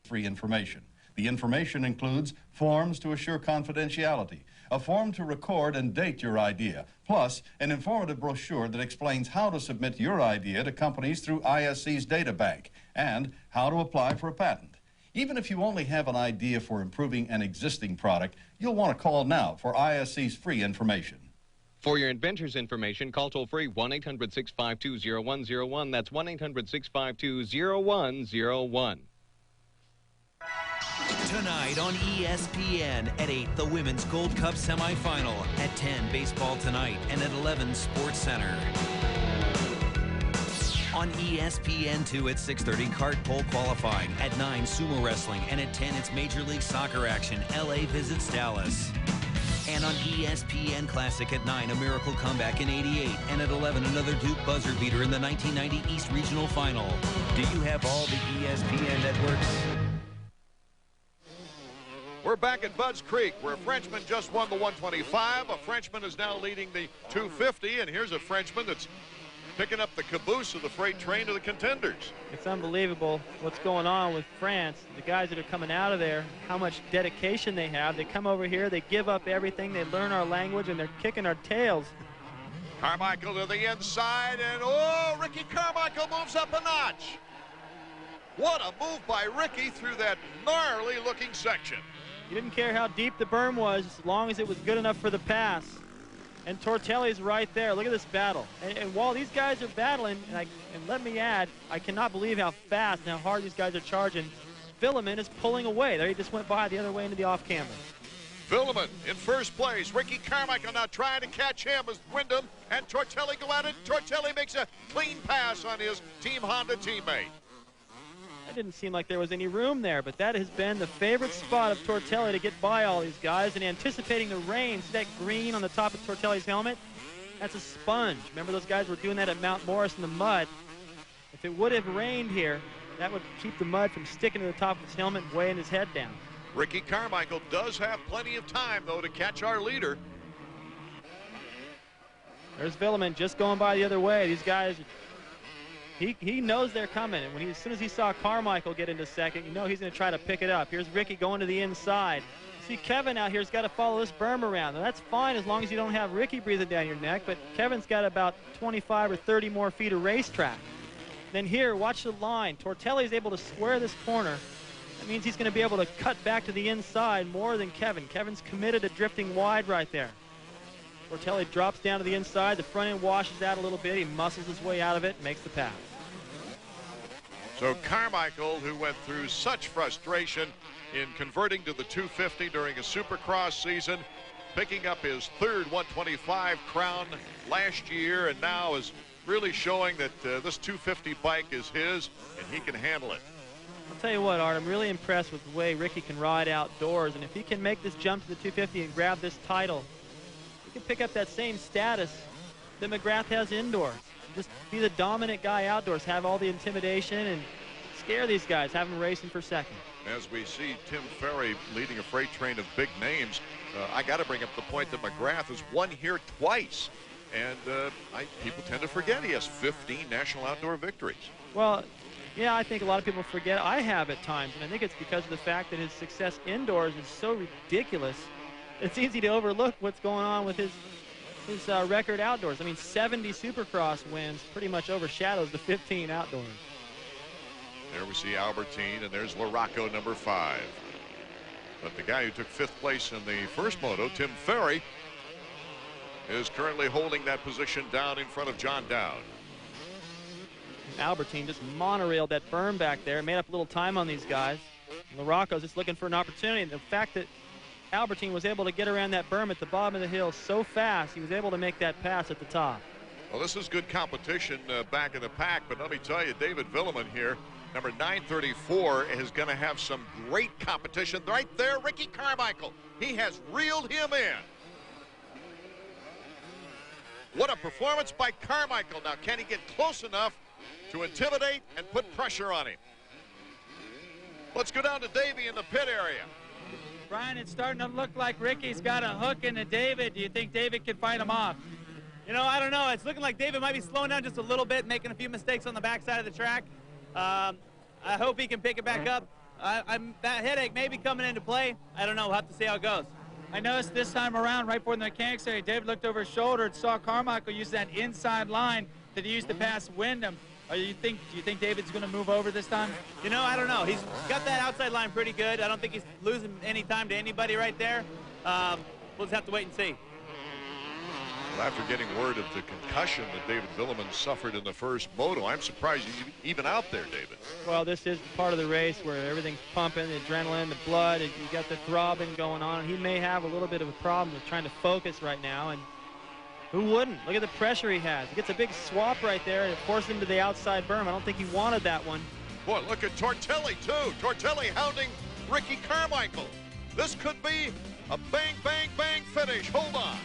Free information. The information includes forms to assure confidentiality, a form to record and date your idea, plus an informative brochure that explains how to submit your idea to companies through ISC's data bank and how to apply for a patent. Even if you only have an idea for improving an existing product, you'll want to call now for ISC's free information. For your inventor's information, call toll-free 1-800-652-0101. That's 1-800-652-0101. Tonight on ESPN at 8, the Women's Gold Cup semifinal. At 10, Baseball Tonight, and at 11, Sports Center. On ESPN2 at 6:30, kart pole qualifying. At 9, sumo wrestling. And at 10, it's Major League Soccer action. LA visits Dallas. And on ESPN Classic at 9, a miracle comeback in '88. And at 11, another Duke buzzer beater in the 1990 East Regional Final. Do you have all the ESPN networks? We're back at Budds Creek, where a Frenchman just won the 125. A Frenchman is now leading the 250, and here's a Frenchman that's picking up the caboose of the freight train to the contenders. It's unbelievable what's going on with France. The guys that are coming out of there, how much dedication they have. They come over here, they give up everything, they learn our language, and they're kicking our tails. Carmichael to the inside, and oh, Ricky Carmichael moves up a notch. What a move by Ricky through that gnarly-looking section. He didn't care how deep the berm was, as long as it was good enough for the pass. And Tortelli's right there. Look at this battle. And while these guys are battling, and let me add, I cannot believe how fast and how hard these guys are charging. Villeman is pulling away. There he just went by the other way into the off-camber. Villeman in first place. Ricky Carmichael now trying to catch him as Wyndham and Tortelli go at it. Tortelli makes a clean pass on his Team Honda teammate. It didn't seem like there was any room there, but that has been the favorite spot of Tortelli to get by all these guys. And anticipating the rain, see that green on the top of Tortelli's helmet? That's a sponge. Remember those guys were doing that at Mount Morris in the mud. If it would have rained here, that would keep the mud from sticking to the top of his helmet and weighing his head down. Ricky Carmichael does have plenty of time, though, to catch our leader. There's Villeman just going by the other way. These guys, he knows they're coming. And as soon as he saw Carmichael get into second, you know he's going to try to pick it up. Here's Ricky going to the inside. See, Kevin out here has got to follow this berm around. Now, that's fine as long as you don't have Ricky breathing down your neck, but Kevin's got about 25 or 30 more feet of racetrack. Then here, watch the line. Tortelli's able to square this corner. That means he's going to be able to cut back to the inside more than Kevin. Kevin's committed to drifting wide right there. Tortelli drops down to the inside. The front end washes out a little bit. He muscles his way out of it, makes the pass. So Carmichael, who went through such frustration in converting to the 250 during a Supercross season, picking up his third 125 crown last year, and now is really showing that this 250 bike is his and he can handle it. I'll tell you what, Art, I'm really impressed with the way Ricky can ride outdoors, and if he can make this jump to the 250 and grab this title, he can pick up that same status that McGrath has indoors. Just be the dominant guy outdoors, have all the intimidation, and scare these guys, have them racing for second. As we see Tim Ferry leading a freight train of big names, I got to bring up the point that McGrath has won here twice. And people tend to forget he has 15 national outdoor victories. Well, yeah, I think a lot of people forget. I have at times, and I think it's because of the fact that his success indoors is so ridiculous. It's easy to overlook what's going on with his record outdoors. I mean, 70 Supercross wins pretty much overshadows the 15 outdoors. There we see Albertine, and there's Larocco, number 5. But the guy who took 5th place in the first moto, Tim Ferry, is currently holding that position down in front of John Dowd. Albertine just monorailed that berm back there, made up a little time on these guys. LaRocco's just looking for an opportunity. And the fact that Albertine was able to get around that berm at the bottom of the hill so fast, he was able to make that pass at the top. Well, this is good competition back in the pack, but let me tell you, David Villeman here, number 934, is going to have some great competition. Right there, Ricky Carmichael. He has reeled him in. What a performance by Carmichael. Now, can he get close enough to intimidate and put pressure on him? Let's go down to Davey in the pit area. Brian, it's starting to look like Ricky's got a hook into David. Do you think David can fight him off? You know, I don't know. It's looking like David might be slowing down just a little bit, making a few mistakes on the backside of the track. I hope he can pick it back up. That headache may be coming into play. I don't know. We'll have to see how it goes. I noticed this time around, right before the mechanics area, David looked over his shoulder and saw Carmichael use that inside line that he used to pass Wyndham. Do you think David's going to move over this time? You know, I don't know. He's got that outside line pretty good. I don't think he's losing any time to anybody right there. We'll just have to wait and see. Well, after getting word of the concussion that David Villeman suffered in the first moto, I'm surprised he's even out there, David. Well, this is part of the race where everything's pumping, the adrenaline, the blood, and you got the throbbing going on. He may have a little bit of a problem with trying to focus right now, and who wouldn't? Look at the pressure he has. He gets a big swap right there, and it forces him to the outside berm. I don't think he wanted that one. Boy, look at Tortelli, too. Tortelli hounding Ricky Carmichael. This could be a bang, bang, bang finish. Hold on.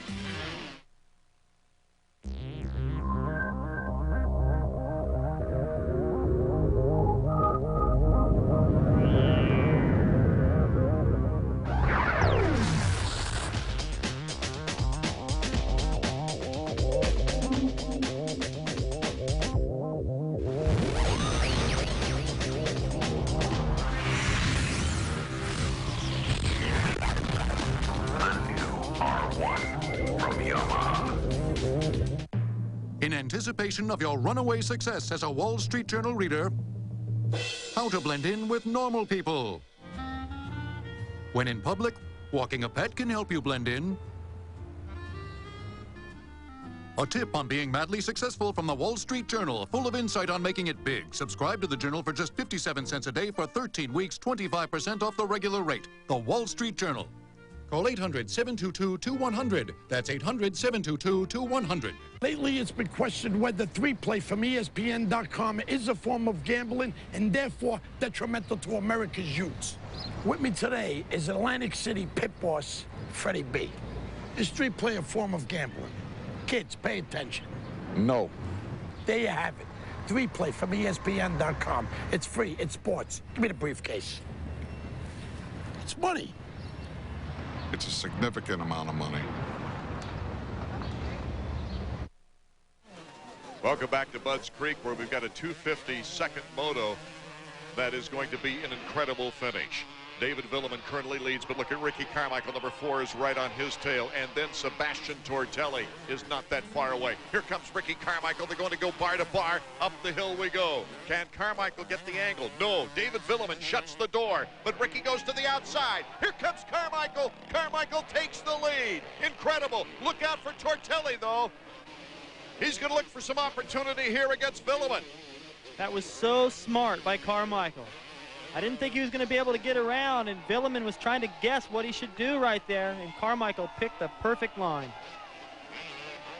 In anticipation of your runaway success as a Wall Street Journal reader, how to blend in with normal people. When in public, walking a pet can help you blend in. A tip on being madly successful from the Wall Street Journal, full of insight on making it big. Subscribe to the Journal for just 57 cents a day for 13 weeks, 25% off the regular rate. The Wall Street Journal. Call 800-722-2100. That's 800-722-2100. Lately, it's been questioned whether 3-play from ESPN.com is a form of gambling and therefore detrimental to America's youths. With me today is Atlantic City pit boss, Freddie B. Is 3-play a form of gambling? Kids, pay attention. No. There you have it. 3-play from ESPN.com. It's free. It's sports. Give me the briefcase. It's money. It's a significant amount of money. Welcome back to Budds Creek, where we've got a 252nd moto that is going to be an incredible finish. David Villeman currently leads, but look at Ricky Carmichael. Number 4 is right on his tail, and then Sebastian Tortelli is not that far away. Here comes Ricky Carmichael. They're going to go bar to bar. Up the hill we go. Can Carmichael get the angle? No. David Villeman shuts the door, but Ricky goes to the outside. Here comes Carmichael. Carmichael takes the lead. Incredible. Look out for Tortelli, though. He's going to look for some opportunity here against Villeman. That was so smart by Carmichael. I didn't think he was going to be able to get around, and Villeman was trying to guess what he should do right there, and Carmichael picked the perfect line.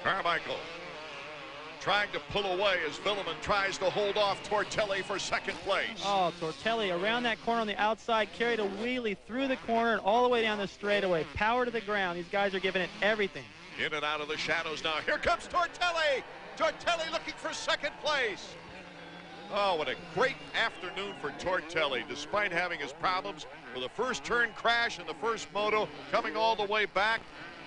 Carmichael trying to pull away as Villeman tries to hold off Tortelli for second place. Oh, Tortelli around that corner on the outside, carried a wheelie through the corner and all the way down the straightaway. Power to the ground. These guys are giving it everything. In and out of the shadows now. Here comes Tortelli. Tortelli looking for second place. Oh, what a great afternoon for Tortelli, despite having his problems with a first turn crash in the first moto, coming all the way back.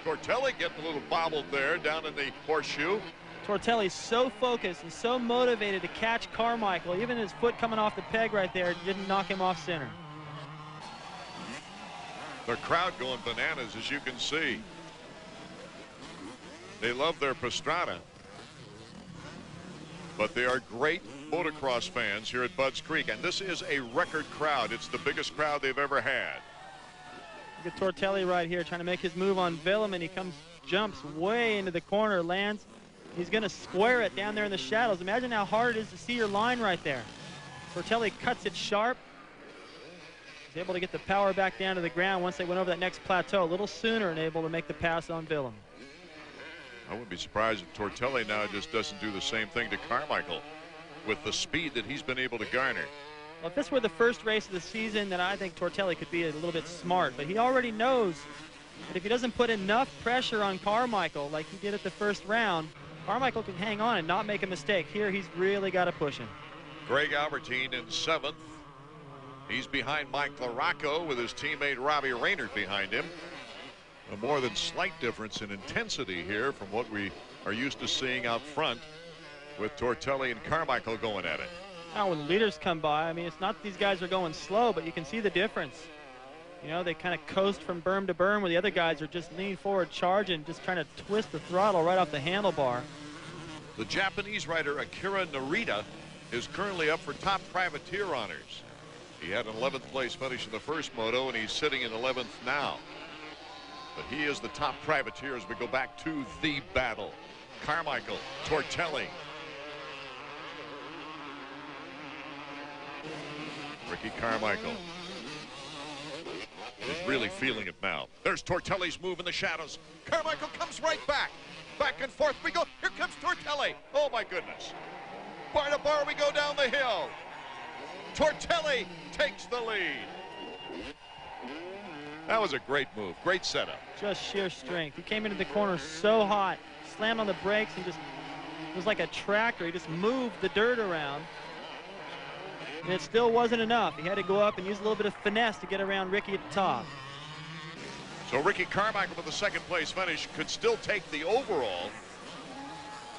Tortelli getting a little bobbled there down in the horseshoe. Tortelli's so focused and so motivated to catch Carmichael. Even his foot coming off the peg right there didn't knock him off center. The crowd going bananas, as you can see. They love their Pastrana, but they are great motocross fans here at Budds Creek, and this is a record crowd. It's the biggest crowd they've ever had. Look at Tortelli right here trying to make his move on Willem, and he jumps way into the corner, lands. He's going to square it down there in the shadows. Imagine how hard it is to see your line right there. Tortelli cuts it sharp. He's able to get the power back down to the ground once they went over that next plateau a little sooner and able to make the pass on Willem. I wouldn't be surprised if Tortelli now just doesn't do the same thing to Carmichael with the speed that he's been able to garner. Well, if this were the first race of the season, then I think Tortelli could be a little bit smart. But he already knows that if he doesn't put enough pressure on Carmichael like he did at the first round, Carmichael can hang on and not make a mistake. Here, he's really got to push him. Greg Albertine in 7th. He's behind Mike LaRocco with his teammate Robbie Raynard behind him. A more than slight difference in intensity here from what we are used to seeing out front with Tortelli and Carmichael going at it. Now when leaders come by, I mean, it's not that these guys are going slow, but you can see the difference. You know, they kind of coast from berm to berm where the other guys are just leaning forward, charging, just trying to twist the throttle right off the handlebar. The Japanese rider Akira Narita is currently up for top privateer honors. He had an 11th place finish in the first moto, and he's sitting in 11th now. But he is the top privateer as we go back to the battle. Carmichael, Tortelli. Ricky Carmichael is really feeling it now. There's Tortelli's move in the shadows. Carmichael comes right back. Back and forth we go. Here comes Tortelli. Oh, my goodness. Bar to bar we go down the hill. Tortelli takes the lead. That was a great move. Great setup. Just sheer strength. He came into the corner so hot, slammed on the brakes, and just, it was like a tractor. He just moved the dirt around. And it still wasn't enough. He had to go up and use a little bit of finesse to get around Ricky at the top. So Ricky Carmichael with the 2nd place finish could still take the overall.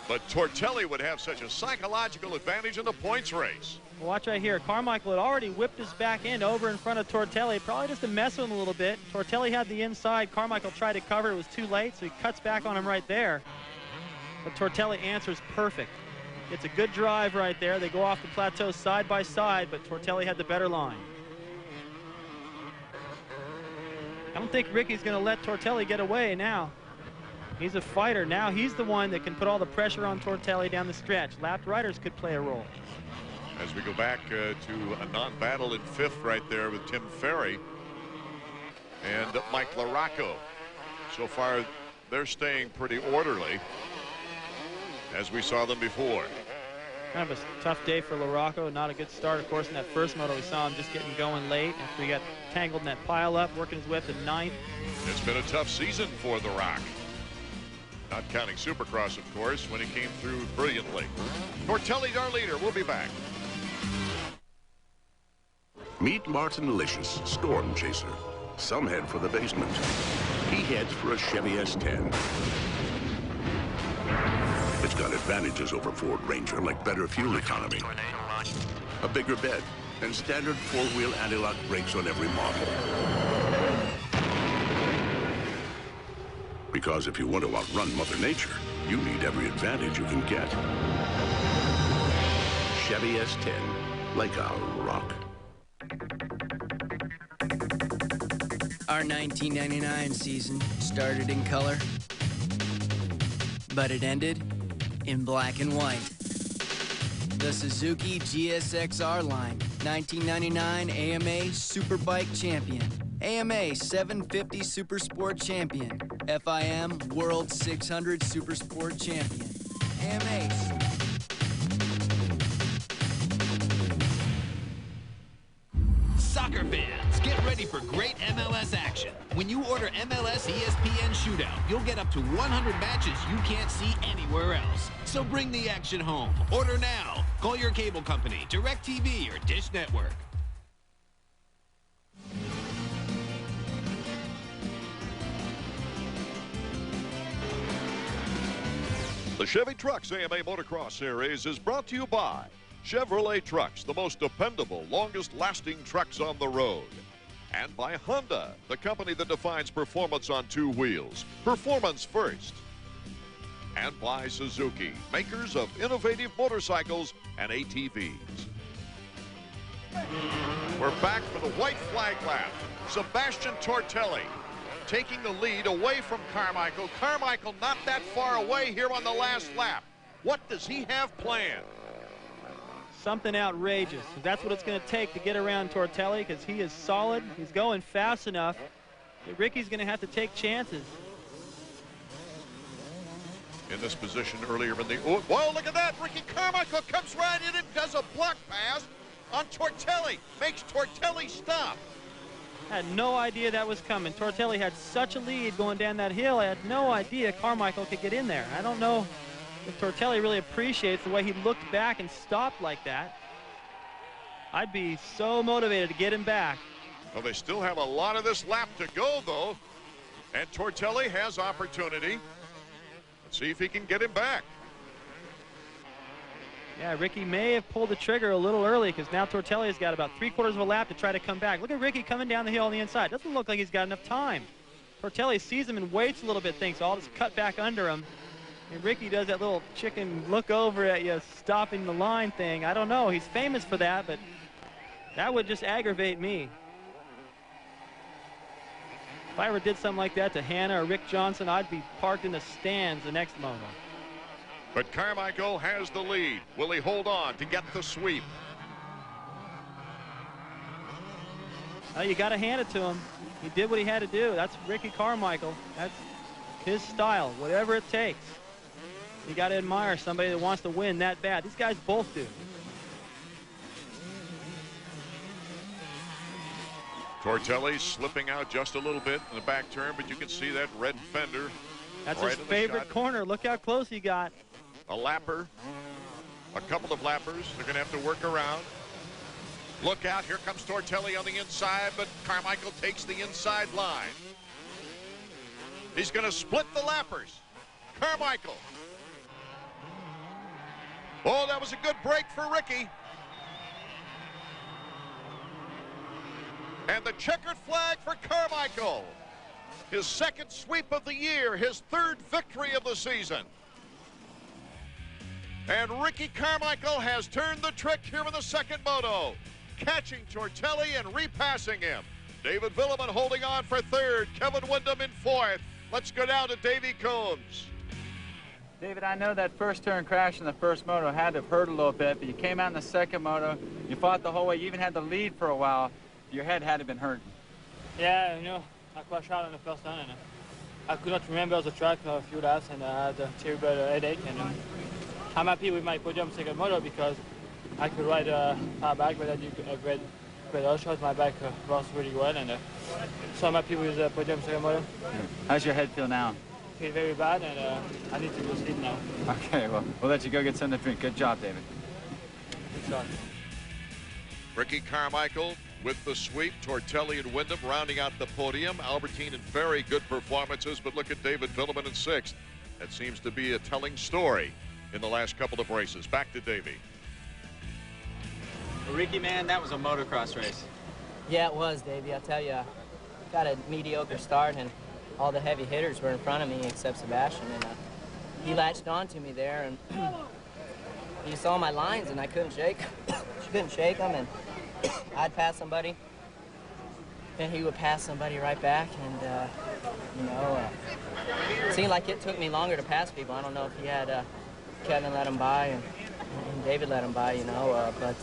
But Tortelli would have such a psychological advantage in the points race. Well, watch right here. Carmichael had already whipped his back end over in front of Tortelli, probably just to mess with him a little bit. Tortelli had the inside. Carmichael tried to cover. It was too late, so he cuts back on him right there. But Tortelli answers perfect. It's a good drive right there. They go off the plateau side by side, but Tortelli had the better line. I don't think Ricky's going to let Tortelli get away now. He's a fighter. Now he's the one that can put all the pressure on Tortelli down the stretch. Lapped riders could play a role. As we go back to a non-battle in 5th right there with Tim Ferry and Mike LaRocco. So far, they're staying pretty orderly as we saw them before. Kind of a tough day for LaRocco. Not a good start, of course, in that first moto. We saw him just getting going late after he got tangled in that pile-up, working his way up to 9th. It's been a tough season for The Rock. Not counting Supercross, of course, when he came through brilliantly. Tortelli's our leader. We'll be back. Meet Martin Licious, Storm Chaser. Some head for the basement. He heads for a Chevy S10. It's got advantages over Ford Ranger, like better fuel economy, a bigger bed, and standard four-wheel anti-lock brakes on every model. Because if you want to outrun Mother Nature, you need every advantage you can get. Chevy S10, like a rock. Our 1999 season started in color, but it ended in black and white. The Suzuki GSX-R line, 1999 AMA Superbike Champion, AMA 750 Super Sport Champion, FIM World 600 Super Sport Champion, AMA. Soccer fans, get ready for great MLS action. When you order MLS ESPN Shootout, you'll get up to 100 matches you can't see anywhere else. So bring the action home. Order now. Call your cable company, DirecTV, or Dish Network. The Chevy Trucks AMA Motocross Series is brought to you by Chevrolet Trucks, the most dependable, longest-lasting trucks on the road. And by Honda, the company that defines performance on two wheels. Performance first. And by Suzuki, makers of innovative motorcycles and ATVs. We're back for the white flag lap. Sebastian Tortelli taking the lead away from Carmichael. Carmichael not that far away here on the last lap. What does he have planned? Something outrageous. That's what it's going to take to get around Tortelli, because he is solid. He's going fast enough. Ricky's going to have to take chances. In this position earlier in the... Oh, whoa, look at that. Ricky Carmichael comes right in and does a block pass on Tortelli. Makes Tortelli stop. I had no idea that was coming. Tortelli had such a lead going down that hill. I had no idea Carmichael could get in there. I don't know if Tortelli really appreciates the way he looked back and stopped like that. I'd be so motivated to get him back. Well, they still have a lot of this lap to go, though. And Tortelli has opportunity. Let's see if he can get him back. Yeah, Ricky may have pulled the trigger a little early, because now Tortelli's got about 3/4 of a lap to try to come back. Look at Ricky coming down the hill on the inside. Doesn't look like he's got enough time. Tortelli sees him and waits a little bit, thinks, I'll just cut back under him. And Ricky does that little chicken look over at you, stopping the line thing. I don't know. He's famous for that, but that would just aggravate me. If I ever did something like that to Hannah or Rick Johnson, I'd be parked in the stands the next moment. But Carmichael has the lead. Will he hold on to get the sweep? Well, you got to hand it to him. He did what he had to do. That's Ricky Carmichael. That's his style, whatever it takes. You got to admire somebody that wants to win that bad. These guys both do. Tortelli slipping out just a little bit in the back turn, but you can see that red fender. That's right his favorite corner. Look how close he got. A lapper, a couple of lappers. They're going to have to work around. Look out, here comes Tortelli on the inside, but Carmichael takes the inside line. He's going to split the lappers. Carmichael. Oh, that was a good break for Ricky. And the checkered flag for Carmichael. His second sweep of the year, his third victory of the season. And Ricky Carmichael has turned the trick here in the second moto, catching Tortelli and repassing him. David Villeman holding on for third, Kevin Windham in fourth. Let's go down to Davey Combs. David, I know that first turn crash in the first moto had to have hurt a little bit, but you came out in the second moto, you fought the whole way, you even had the lead for a while. Your head had to have been hurting. Yeah, you know, I crashed out in the first turn, and I could not remember the track for a few laps, and I had a terrible headache. And I'm happy with my podium second moto because I could ride far back, but I did a great shot. My back works really well, and so I'm happy with the podium second moto. How's your head feel now? I feel very bad, and I need to go sleep now. Okay, well, we'll let you go get something to drink. Good job, David. Good shot. Ricky Carmichael with the sweep. Tortelli and Windham rounding out the podium. Albertine in very good performances, but look at David Villeman in sixth. That seems to be a telling story in the last couple of races. Back to Davey. Ricky, man, that was a motocross race. Yeah, it was, Davey. I tell you, I got a mediocre start, and all the heavy hitters were in front of me except Sebastian, and he latched on to me there, and he saw my lines, and I couldn't shake them, and I'd pass somebody, and he would pass somebody right back, and it seemed like it took me longer to pass people. I don't know if he had Kevin let him by and David let him by, but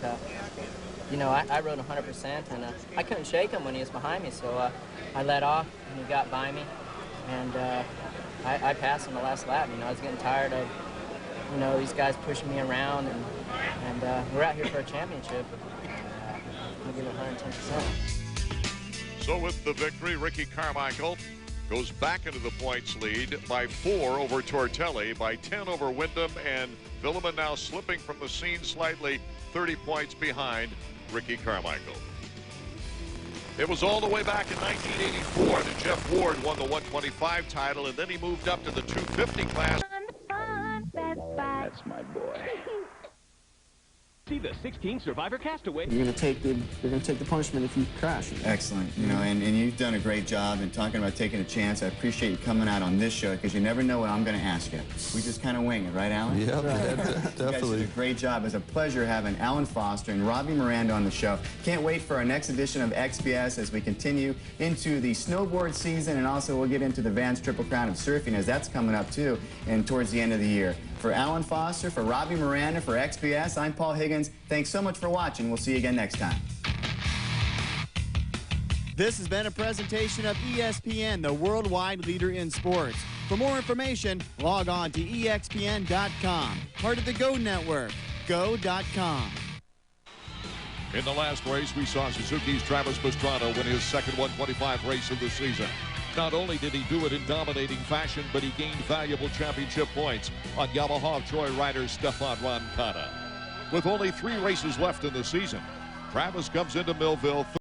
I rode 100%, and I couldn't shake him when he was behind me, so I let off, and he got by me, and I passed him the last lap. I was getting tired of, these guys pushing me around, and we're out here for a championship. I'll give it 110%. So with the victory, Ricky Carmichael goes back into the points lead by 4 over Tortelli, by 10 over Windham, and Villeman now slipping from the scene slightly, 30 points behind Ricky Carmichael. It was all the way back in 1984 that Jeff Ward won the 125 title, and then he moved up to the 250 class. That's my boy. See the 16 survivor castaway. You're gonna take the punishment if you crash. Excellent. You know, and you've done a great job in talking about taking a chance. I appreciate you coming out on this show because you never know what I'm going to ask you. We just kind of wing it, right, Alan? Yeah, definitely. You guys did a great job. It's a pleasure having Alan Foster and Robbie Miranda on the show. Can't wait for our next edition of XPS as we continue into the snowboard season, and also we'll get into the Vans Triple Crown of Surfing as that's coming up too, and towards the end of the year. For Alan Foster, for Robbie Miranda, for XPS, I'm Paul Higgins. Thanks so much for watching. We'll see you again next time. This has been a presentation of ESPN, the worldwide leader in sports. For more information, log on to ESPN.com. Part of the Go Network, go.com. In the last race, we saw Suzuki's Travis Pastrana win his second 125 race of the season. Not only did he do it in dominating fashion, but he gained valuable championship points on Yamaha of Troy rider Stefan Roncada. With only 3 races left in the season, Travis comes into Millville